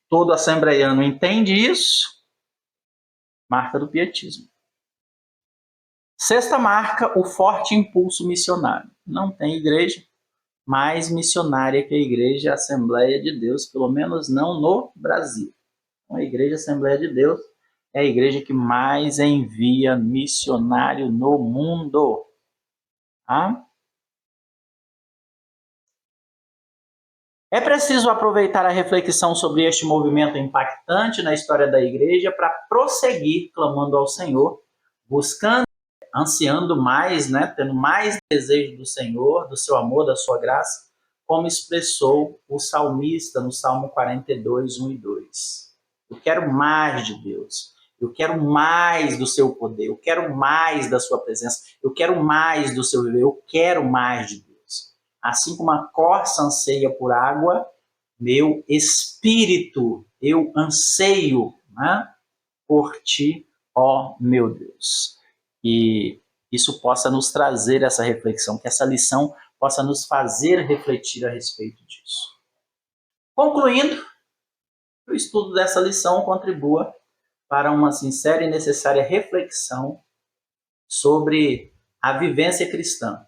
Todo assembleiano entende isso, marca do pietismo. Sexta marca, o forte impulso missionário. Não tem igreja mais missionária que a Igreja Assembleia de Deus, pelo menos não no Brasil. A Igreja Assembleia de Deus é a igreja que mais envia missionário no mundo. Tá? É preciso aproveitar a reflexão sobre este movimento impactante na história da igreja para prosseguir clamando ao Senhor, buscando, ansiando mais, né, tendo mais desejo do Senhor, do seu amor, da sua graça, como expressou o salmista no Salmo 42, 1 e 2. Eu quero mais de Deus, eu quero mais do seu poder, eu quero mais da sua presença, eu quero mais do seu viver, eu quero mais de Deus. Assim como a corça anseia por água, meu espírito, eu anseio, né, por ti, ó meu Deus. E isso possa nos trazer essa reflexão, que essa lição possa nos fazer refletir a respeito disso. Concluindo, o estudo dessa lição contribua para uma sincera e necessária reflexão sobre a vivência cristã,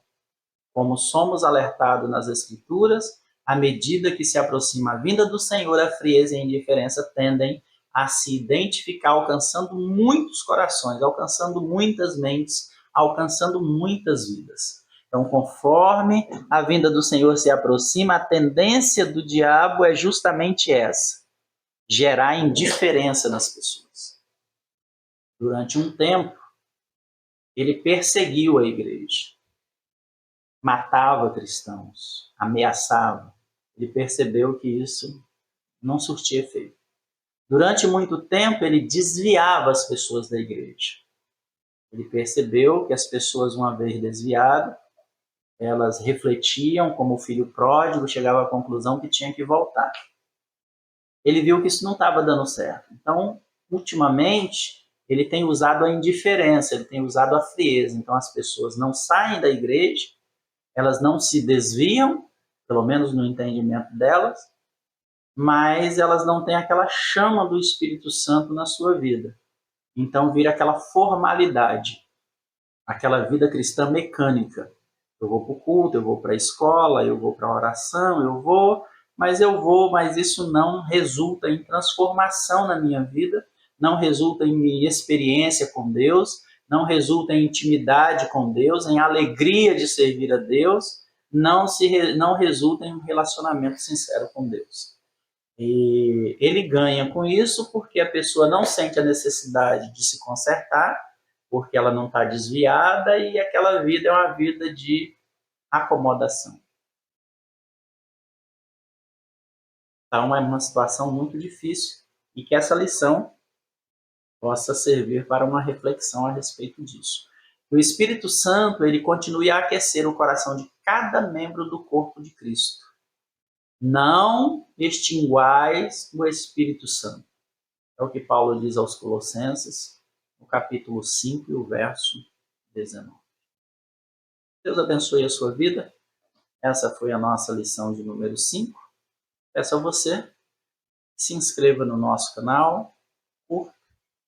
como somos alertados nas Escrituras, à medida que se aproxima a vinda do Senhor, a frieza e a indiferença tendem a se identificar, alcançando muitos corações, alcançando muitas mentes, alcançando muitas vidas. Então, conforme a vinda do Senhor se aproxima, a tendência do diabo é justamente essa: gerar indiferença nas pessoas. Durante um tempo, ele perseguiu a igreja, matava cristãos, ameaçava. Ele percebeu que isso não surtia efeito. Durante muito tempo, ele desviava as pessoas da igreja. Ele percebeu que as pessoas, uma vez desviadas, elas refletiam como o filho pródigo, chegava à conclusão que tinha que voltar. Ele viu que isso não estava dando certo. Então, ultimamente, ele tem usado a indiferença, ele tem usado a frieza. Então, as pessoas não saem da igreja, elas não se desviam, pelo menos no entendimento delas, mas elas não têm aquela chama do Espírito Santo na sua vida. Então vira aquela formalidade, aquela vida cristã mecânica. Eu vou para o culto, eu vou para a escola, eu vou para a oração, mas isso não resulta em transformação na minha vida, não resulta em minha experiência com Deus, não resulta em intimidade com Deus, em alegria de servir a Deus, não resulta em um relacionamento sincero com Deus. E ele ganha com isso porque a pessoa não sente a necessidade de se consertar, porque ela não está desviada, e aquela vida é uma vida de acomodação. Então é uma situação muito difícil e que essa lição possa servir para uma reflexão a respeito disso. O Espírito Santo, ele continue a aquecer o coração de cada membro do corpo de Cristo. Não extinguais o Espírito Santo. É o que Paulo diz aos Colossenses, no capítulo 5 e o verso 19. Deus abençoe a sua vida. Essa foi a nossa lição de número 5. Peço a você que se inscreva no nosso canal, curta,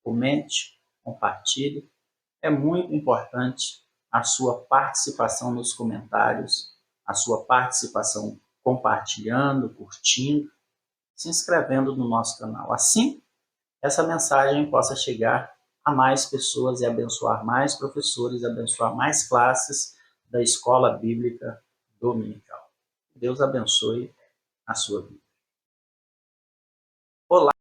comente, compartilhe. É muito importante a sua participação nos comentários, a sua participação compartilhando, curtindo, se inscrevendo no nosso canal. Assim, essa mensagem possa chegar a mais pessoas e abençoar mais professores, abençoar mais classes da Escola Bíblica Dominical. Deus abençoe a sua vida. Olá!